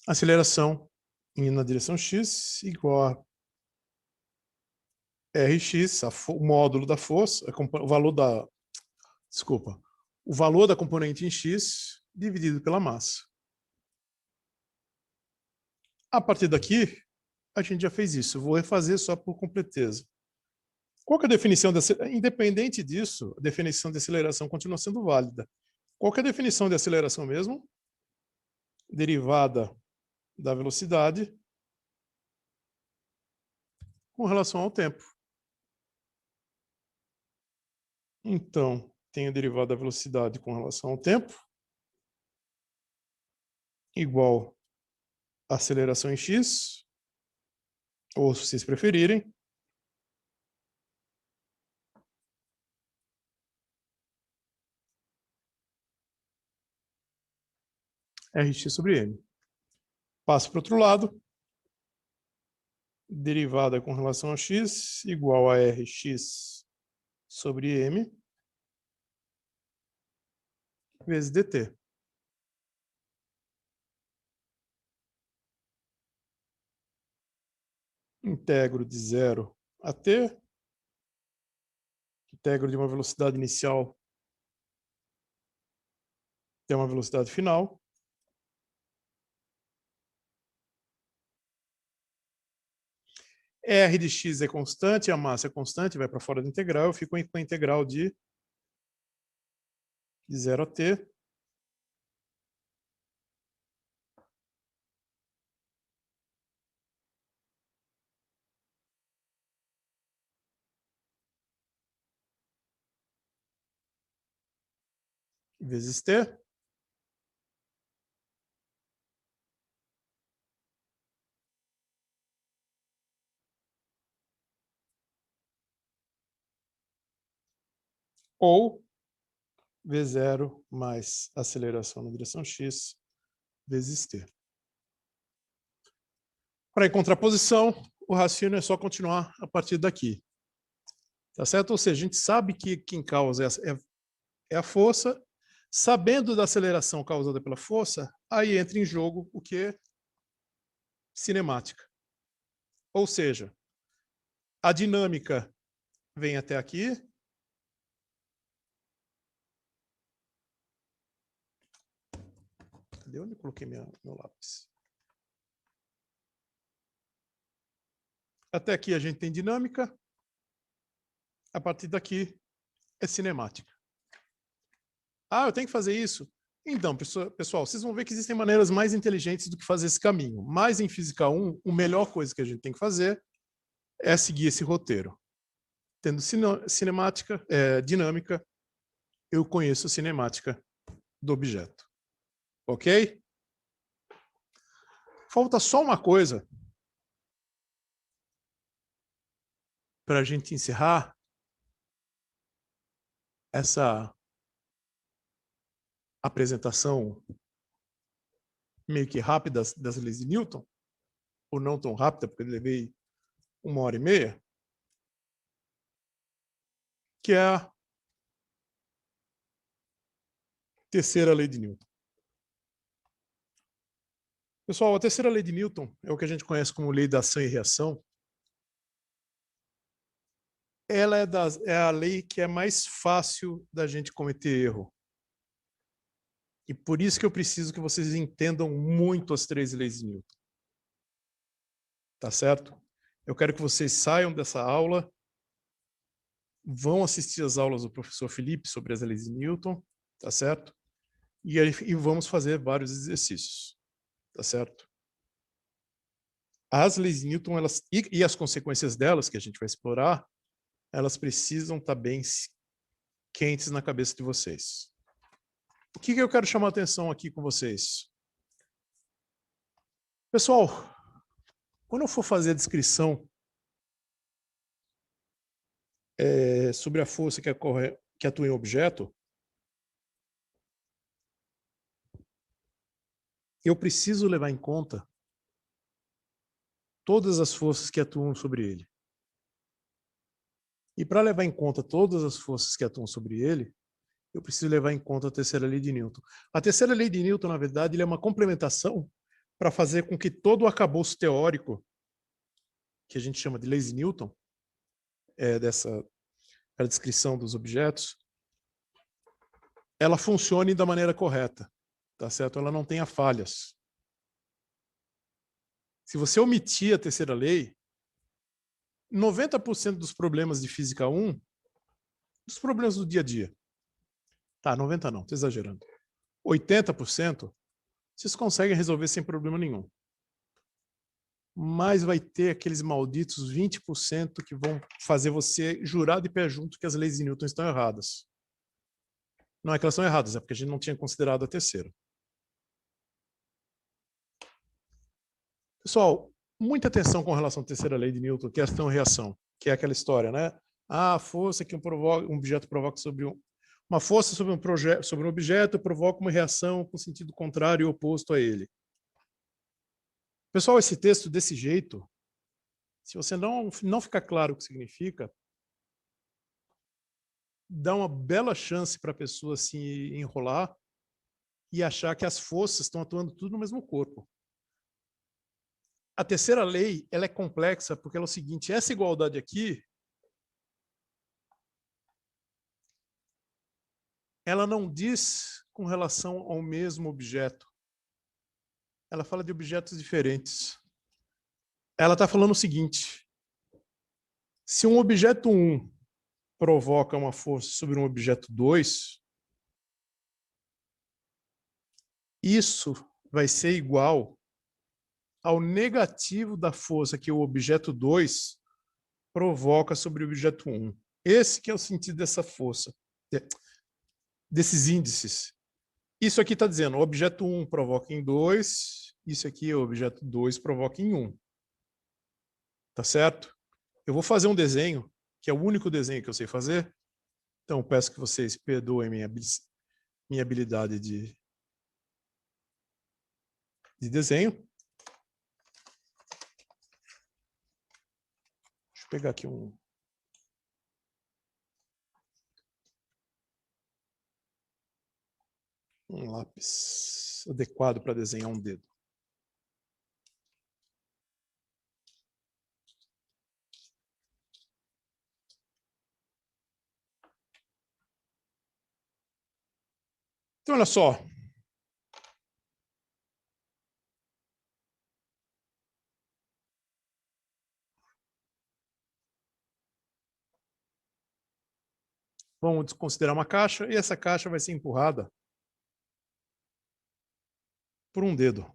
Aceleração na direção X igual a Rx, o módulo da força, o valor da, desculpa, o valor da componente em X dividido pela massa. A partir daqui, a gente já fez isso. Eu vou refazer só por completeza. Qual que é a definição independente disso, a definição de aceleração continua sendo válida. Qual que é a definição de aceleração mesmo? Derivada da velocidade com relação ao tempo. Então, tenho derivada da velocidade com relação ao tempo igual a aceleração em x, ou se vocês preferirem, Rx sobre m. Passo para o outro lado, derivada com relação a x igual a Rx sobre m vezes dt. Integro de 0 a t, integro de uma velocidade inicial até uma velocidade final. R de x é constante, a massa é constante, vai para fora da integral, eu fico com a integral de 0 a t. Vezes t. Ou V0 mais aceleração na direção x vezes t. Para encontrar a posição, o raciocínio é só continuar a partir daqui. Tá certo? Ou seja, a gente sabe que quem causa é a força. Sabendo da aceleração causada pela força, aí entra em jogo o que? Cinemática. Ou seja, a dinâmica vem até aqui. Cadê onde eu coloquei meu lápis? Até aqui a gente tem dinâmica. A partir daqui é cinemática. Ah, eu tenho que fazer isso? Então, pessoal, vocês vão ver que existem maneiras mais inteligentes do que fazer esse caminho. Mas em Física 1, a melhor coisa que a gente tem que fazer é seguir esse roteiro. Tendo cinemática, dinâmica, eu conheço a cinemática do objeto. Ok? Falta só uma coisa para a gente encerrar essa apresentação meio que rápida das leis de Newton, ou não tão rápida, porque eu levei 1h30, que é a terceira lei de Newton. Pessoal, a terceira lei de Newton é o que a gente conhece como lei da ação e reação. Ela é a lei que é mais fácil da gente cometer erro. E por isso que eu preciso que vocês entendam muito as 3 leis de Newton. Tá certo? Eu quero que vocês saiam dessa aula, vão assistir as aulas do professor Felipe sobre as leis de Newton, tá certo? E vamos fazer vários exercícios, tá certo? As leis de Newton, e as consequências delas, que a gente vai explorar, elas precisam estar bem quentes na cabeça de vocês. O que eu quero chamar a atenção aqui com vocês? Pessoal, quando eu for fazer a descrição sobre a força que atua em objeto, eu preciso levar em conta todas as forças que atuam sobre ele. E para levar em conta todas as forças que atuam sobre ele, eu preciso levar em conta a terceira lei de Newton. A terceira lei de Newton, na verdade, ele é uma complementação para fazer com que todo o arcabouço teórico, que a gente chama de leis de Newton, dessa descrição dos objetos, ela funcione da maneira correta, tá certo? Ela não tenha falhas. Se você omitir a terceira lei, 90% dos problemas de Física 1, dos problemas do dia a dia, tá, 90 não, estou exagerando, 80%, vocês conseguem resolver sem problema nenhum. Mas vai ter aqueles malditos 20% que vão fazer você jurar de pé junto que as leis de Newton estão erradas. Não é que elas estão erradas, é porque a gente não tinha considerado a terceira. Pessoal, muita atenção com relação à terceira lei de Newton, que é ação-reação, que é aquela história, né? A força que um objeto provoca sobre uma força sobre um objeto provoca uma reação com sentido contrário e oposto a ele. Pessoal, esse texto desse jeito, se você não ficar claro o que significa, dá uma bela chance para a pessoa se enrolar e achar que as forças estão atuando tudo no mesmo corpo. A terceira lei, ela é complexa porque ela é o seguinte, essa igualdade aqui, ela não diz com relação ao mesmo objeto. Ela fala de objetos diferentes. Ela está falando o seguinte, Se um objeto 1 provoca uma força sobre um objeto 2, isso vai ser igual ao negativo da força que o objeto 2 provoca sobre o objeto 1. Esse que é o sentido dessa força, desses índices. Isso aqui está dizendo, o objeto 1 provoca em 2, isso aqui, o objeto 2 provoca em 1. Tá certo? Eu vou fazer um desenho, que é o único desenho que eu sei fazer. Então, peço que vocês perdoem minha habilidade de desenho. Deixa eu pegar aqui um lápis adequado para desenhar um dedo. Então, olha só. Vamos considerar uma caixa e essa caixa vai ser empurrada por um dedo.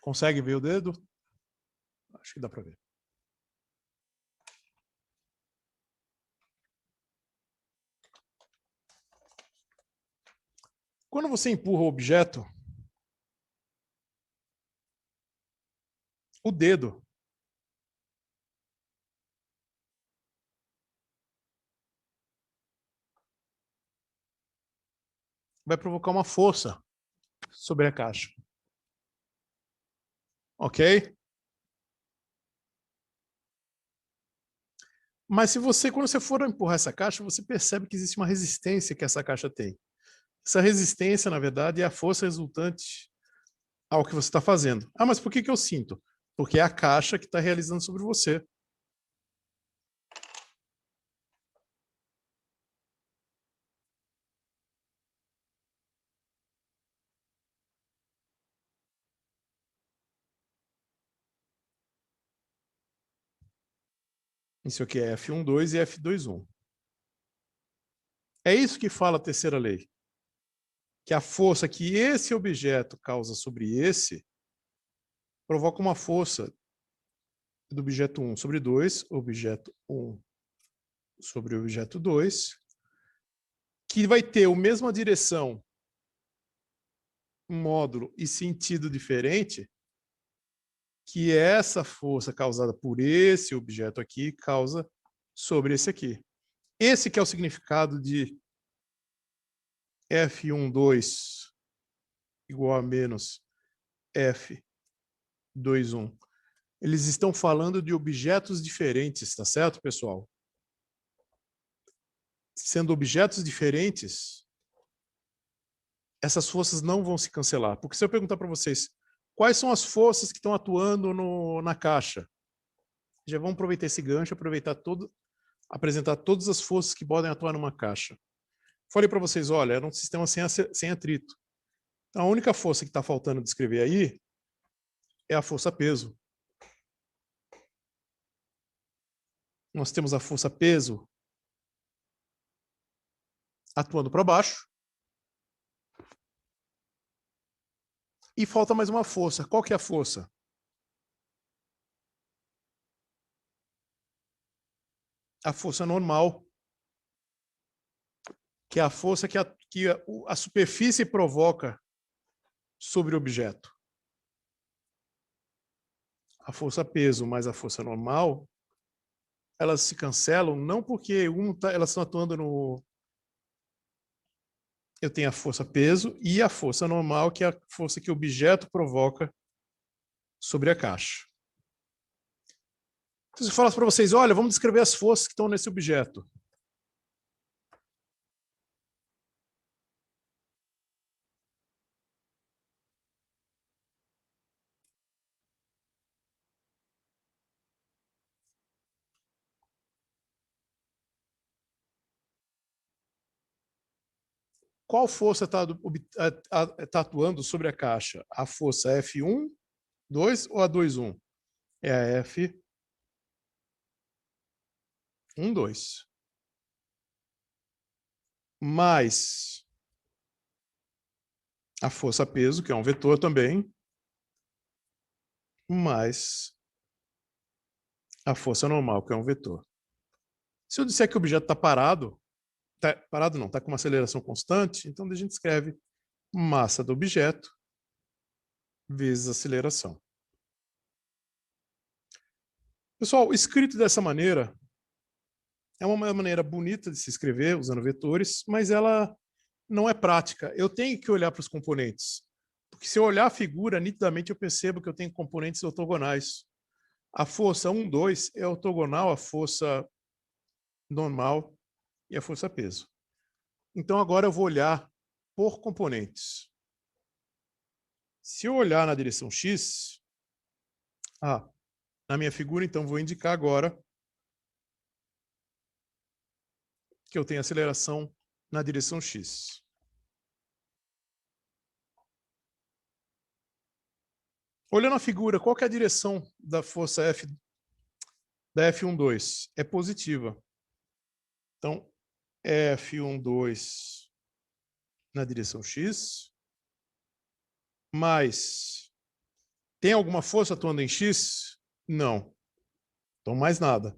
Consegue ver o dedo? Acho que dá para ver. Quando você empurra o objeto, o dedo vai provocar uma força sobre a caixa. Ok? Mas quando você for empurrar essa caixa, você percebe que existe uma resistência que essa caixa tem. Essa resistência, na verdade, é a força resultante ao que você está fazendo. Ah, mas por que eu sinto? Porque é a caixa que está realizando sobre você. Isso aqui é F12 e F21. É isso que fala a terceira lei. Que a força que esse objeto causa sobre esse provoca uma força do objeto 1 sobre 2, objeto 1 sobre o objeto 2, que vai ter a mesma direção, módulo e sentido diferente, que essa força causada por esse objeto aqui causa sobre esse aqui. Esse que é o significado de F12 igual a menos F21. Eles estão falando de objetos diferentes, tá certo, pessoal? Sendo objetos diferentes, essas forças não vão se cancelar. Porque se eu perguntar para vocês, quais são as forças que estão atuando na caixa? Já vamos aproveitar esse gancho, apresentar todas as forças que podem atuar numa caixa. Falei para vocês, olha, era um sistema sem atrito. Então, a única força que está faltando descrever aí é a força peso. Nós temos a força peso atuando para baixo. E falta mais uma força. Qual que é a força? A força normal, que é a força que a superfície provoca sobre o objeto. A força peso mais a força normal, elas se cancelam não porque elas estão atuando no... Eu tenho a força peso e a força normal, que é a força que o objeto provoca sobre a caixa. Então, se eu falasse para vocês, olha, vamos descrever as forças que estão nesse objeto. Qual força está atuando sobre a caixa? A força F1, 2 ou a 2, 1? É a F1, 2. Mais a força peso, que é um vetor também, mais a força normal, que é um vetor. Se eu disser que o objeto está parado não, está com uma aceleração constante, então a gente escreve massa do objeto vezes aceleração. Pessoal, escrito dessa maneira é uma maneira bonita de se escrever, usando vetores, mas ela não é prática. Eu tenho que olhar para os componentes. Porque se eu olhar a figura, nitidamente eu percebo que eu tenho componentes ortogonais. A força 1, 2 é ortogonal à força normal e à força peso. Então agora eu vou olhar por componentes. Se eu olhar na direção X, na minha figura, então vou indicar agora que eu tenho aceleração na direção X. Olhando a figura, qual que é a direção da força F da F1, 2? É positiva. Então, F1, 2 na direção X, mais tem alguma força atuando em X? Não. Então, mais nada.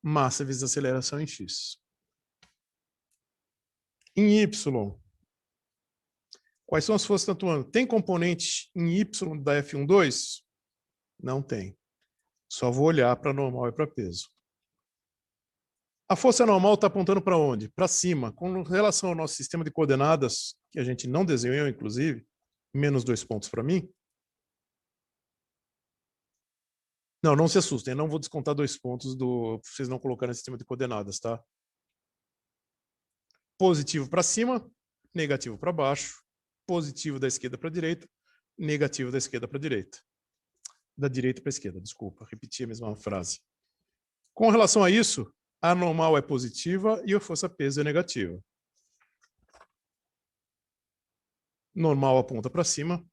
Massa vezes aceleração em X. Em Y, quais são as forças que estão atuando? Tem componente em Y da F1, 2? Não tem. Só vou olhar para normal e para peso. A força normal está apontando para onde? Para cima. Com relação ao nosso sistema de coordenadas, que a gente não desenhou, inclusive, menos 2 pontos para mim. Não, não se assustem, eu não vou descontar 2 pontos do vocês não colocarem no sistema de coordenadas, tá? Positivo para cima, negativo para baixo, positivo da esquerda para a direita, negativo da esquerda para a direita. Da direita para a esquerda, desculpa, repeti a mesma frase. Com relação a isso, a normal é positiva e a força peso é negativa. Normal aponta para cima,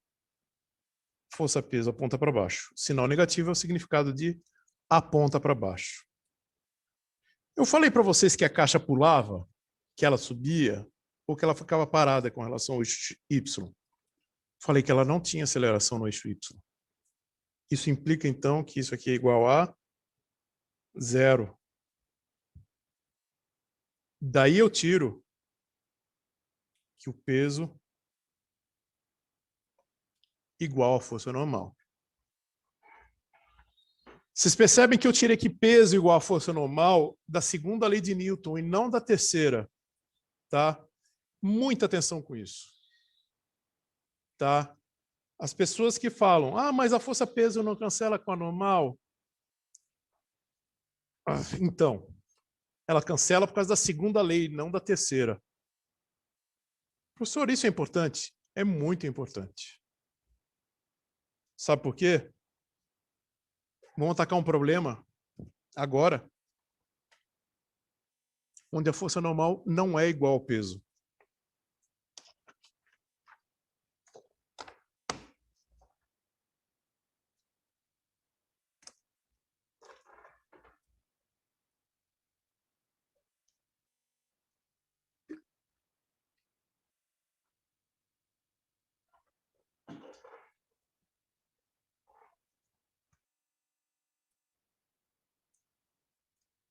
força peso aponta para baixo. Sinal negativo é o significado de aponta para baixo. Eu falei para vocês que a caixa pulava, que ela subia, ou que ela ficava parada com relação ao eixo Y. Falei que ela não tinha aceleração no eixo Y. Isso implica, então, que isso aqui é igual a 0. Daí eu tiro que o peso igual à força normal. Vocês percebem que eu tirei aqui peso igual à força normal da segunda lei de Newton e não da terceira, tá? Muita atenção com isso, tá? As pessoas que falam, mas a força peso não cancela com a normal. Então, ela cancela por causa da segunda lei, não da terceira. Professor, isso é importante? É muito importante. Sabe por quê? Vamos atacar um problema agora, onde a força normal não é igual ao peso.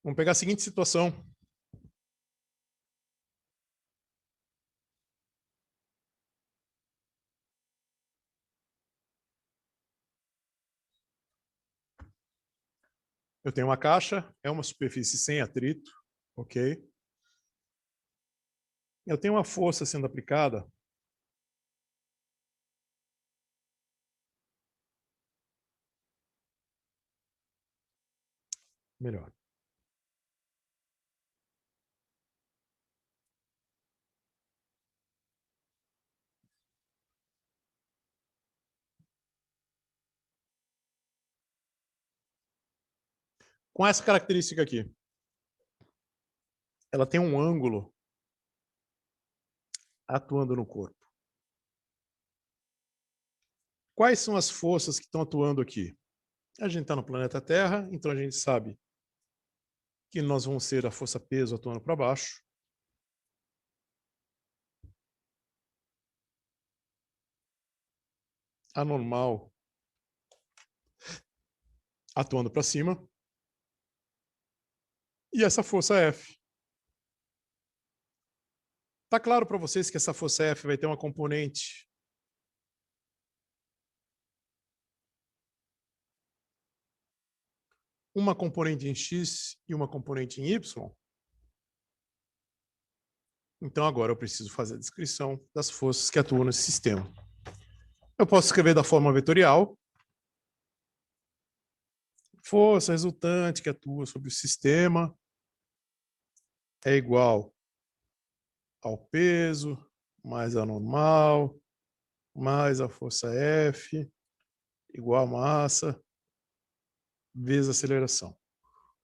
Vamos pegar a seguinte situação. Eu tenho uma caixa, é uma superfície sem atrito, ok? Eu tenho uma força sendo aplicada. Melhor. com essa característica aqui. Ela tem um ângulo atuando no corpo. Quais são as forças que estão atuando aqui? A gente está no planeta Terra, então a gente sabe que nós vamos ter a força peso atuando para baixo. A normal atuando para cima. E essa força F. Tá claro para vocês que essa força F vai ter uma componente em X e uma componente em Y? Então agora eu preciso fazer a descrição das forças que atuam nesse sistema. Eu posso escrever da forma vetorial. Força resultante que atua sobre o sistema é igual ao peso, mais a normal, mais a força F, igual a massa, vezes a aceleração.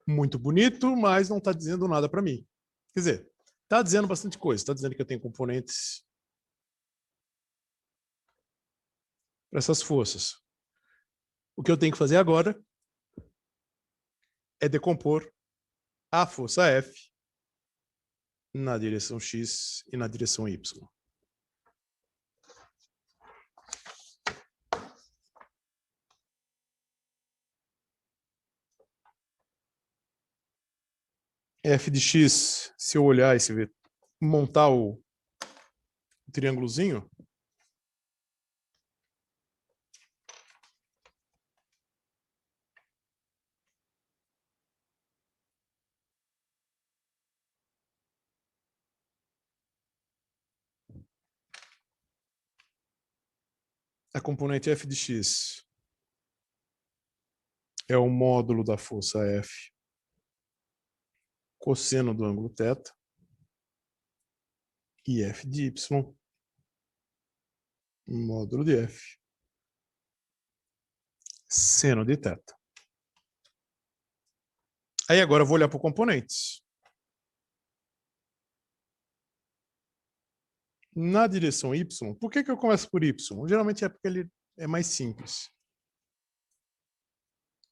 Muito bonito, mas não está dizendo nada para mim. Quer dizer, está dizendo bastante coisa. Está dizendo que eu tenho componentes para essas forças. O que eu tenho que fazer agora é decompor a força F na direção X e na direção Y. F de X, se eu olhar e se ver, montar o triângulozinho, a componente F de X é o módulo da força F cosseno do ângulo θ, e F de Y, módulo de F, seno de θ. Aí agora eu vou olhar para componentes. Na direção Y, por que eu começo por Y? Geralmente é porque ele é mais simples.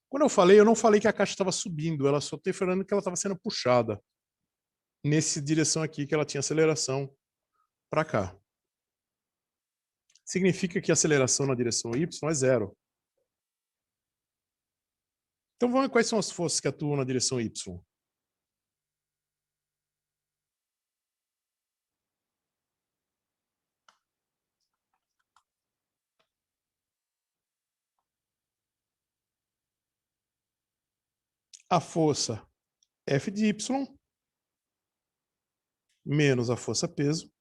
Quando eu não falei que a caixa estava subindo, ela só está falando que ela estava sendo puxada nessa direção aqui, que ela tinha aceleração para cá. Significa que a aceleração na direção Y é zero. Então vamos ver quais são as forças que atuam na direção Y. A força F de Y menos a força peso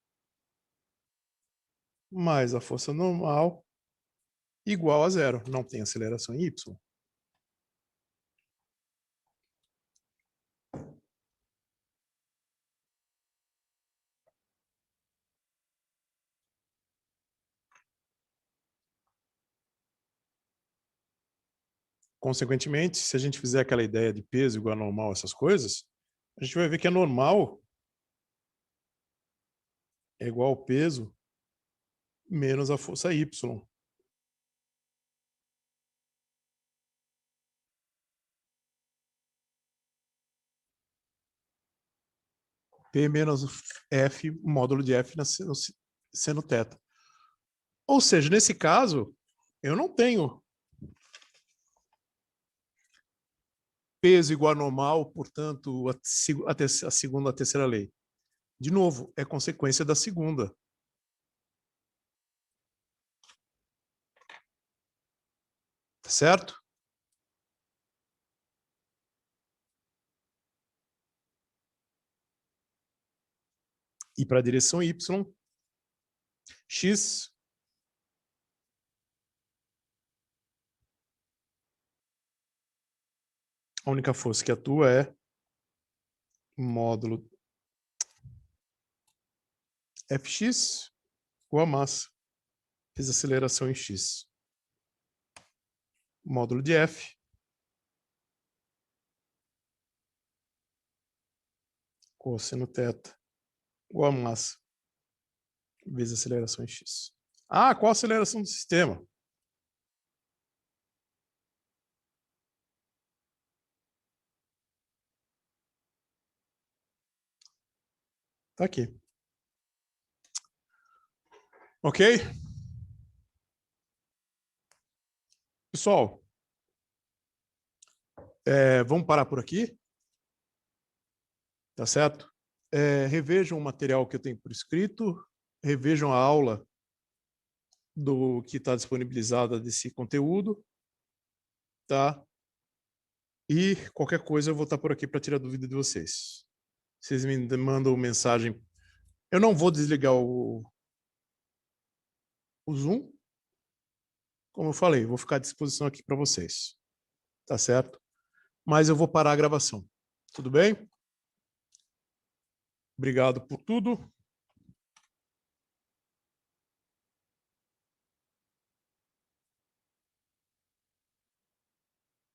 mais a força normal igual a zero. Não tem aceleração em Y. Consequentemente, se a gente fizer aquela ideia de peso igual a normal, essas coisas, a gente vai ver que a normal é igual ao peso menos a força Y. P menos F, módulo de F seno θ. Ou seja, nesse caso, eu não tenho peso igual a normal, portanto, a segunda, a terceira lei. De novo, é consequência da segunda. Certo? E para a direção Y, X a única força que atua é módulo Fx igual a massa. Fiz aceleração em X. Módulo de F cosseno θ igual a massa vezes a aceleração em x. Ah, qual a aceleração do sistema? Tá aqui. Ok? Pessoal, vamos parar por aqui. Tá certo? Revejam o material que eu tenho por escrito, revejam a aula do que está disponibilizada desse conteúdo, tá? E qualquer coisa eu vou estar por aqui para tirar dúvida de vocês. Vocês me mandam mensagem. Eu não vou desligar o Zoom. Como eu falei, vou ficar à disposição aqui para vocês. Tá certo? Mas eu vou parar a gravação. Tudo bem? Obrigado por tudo.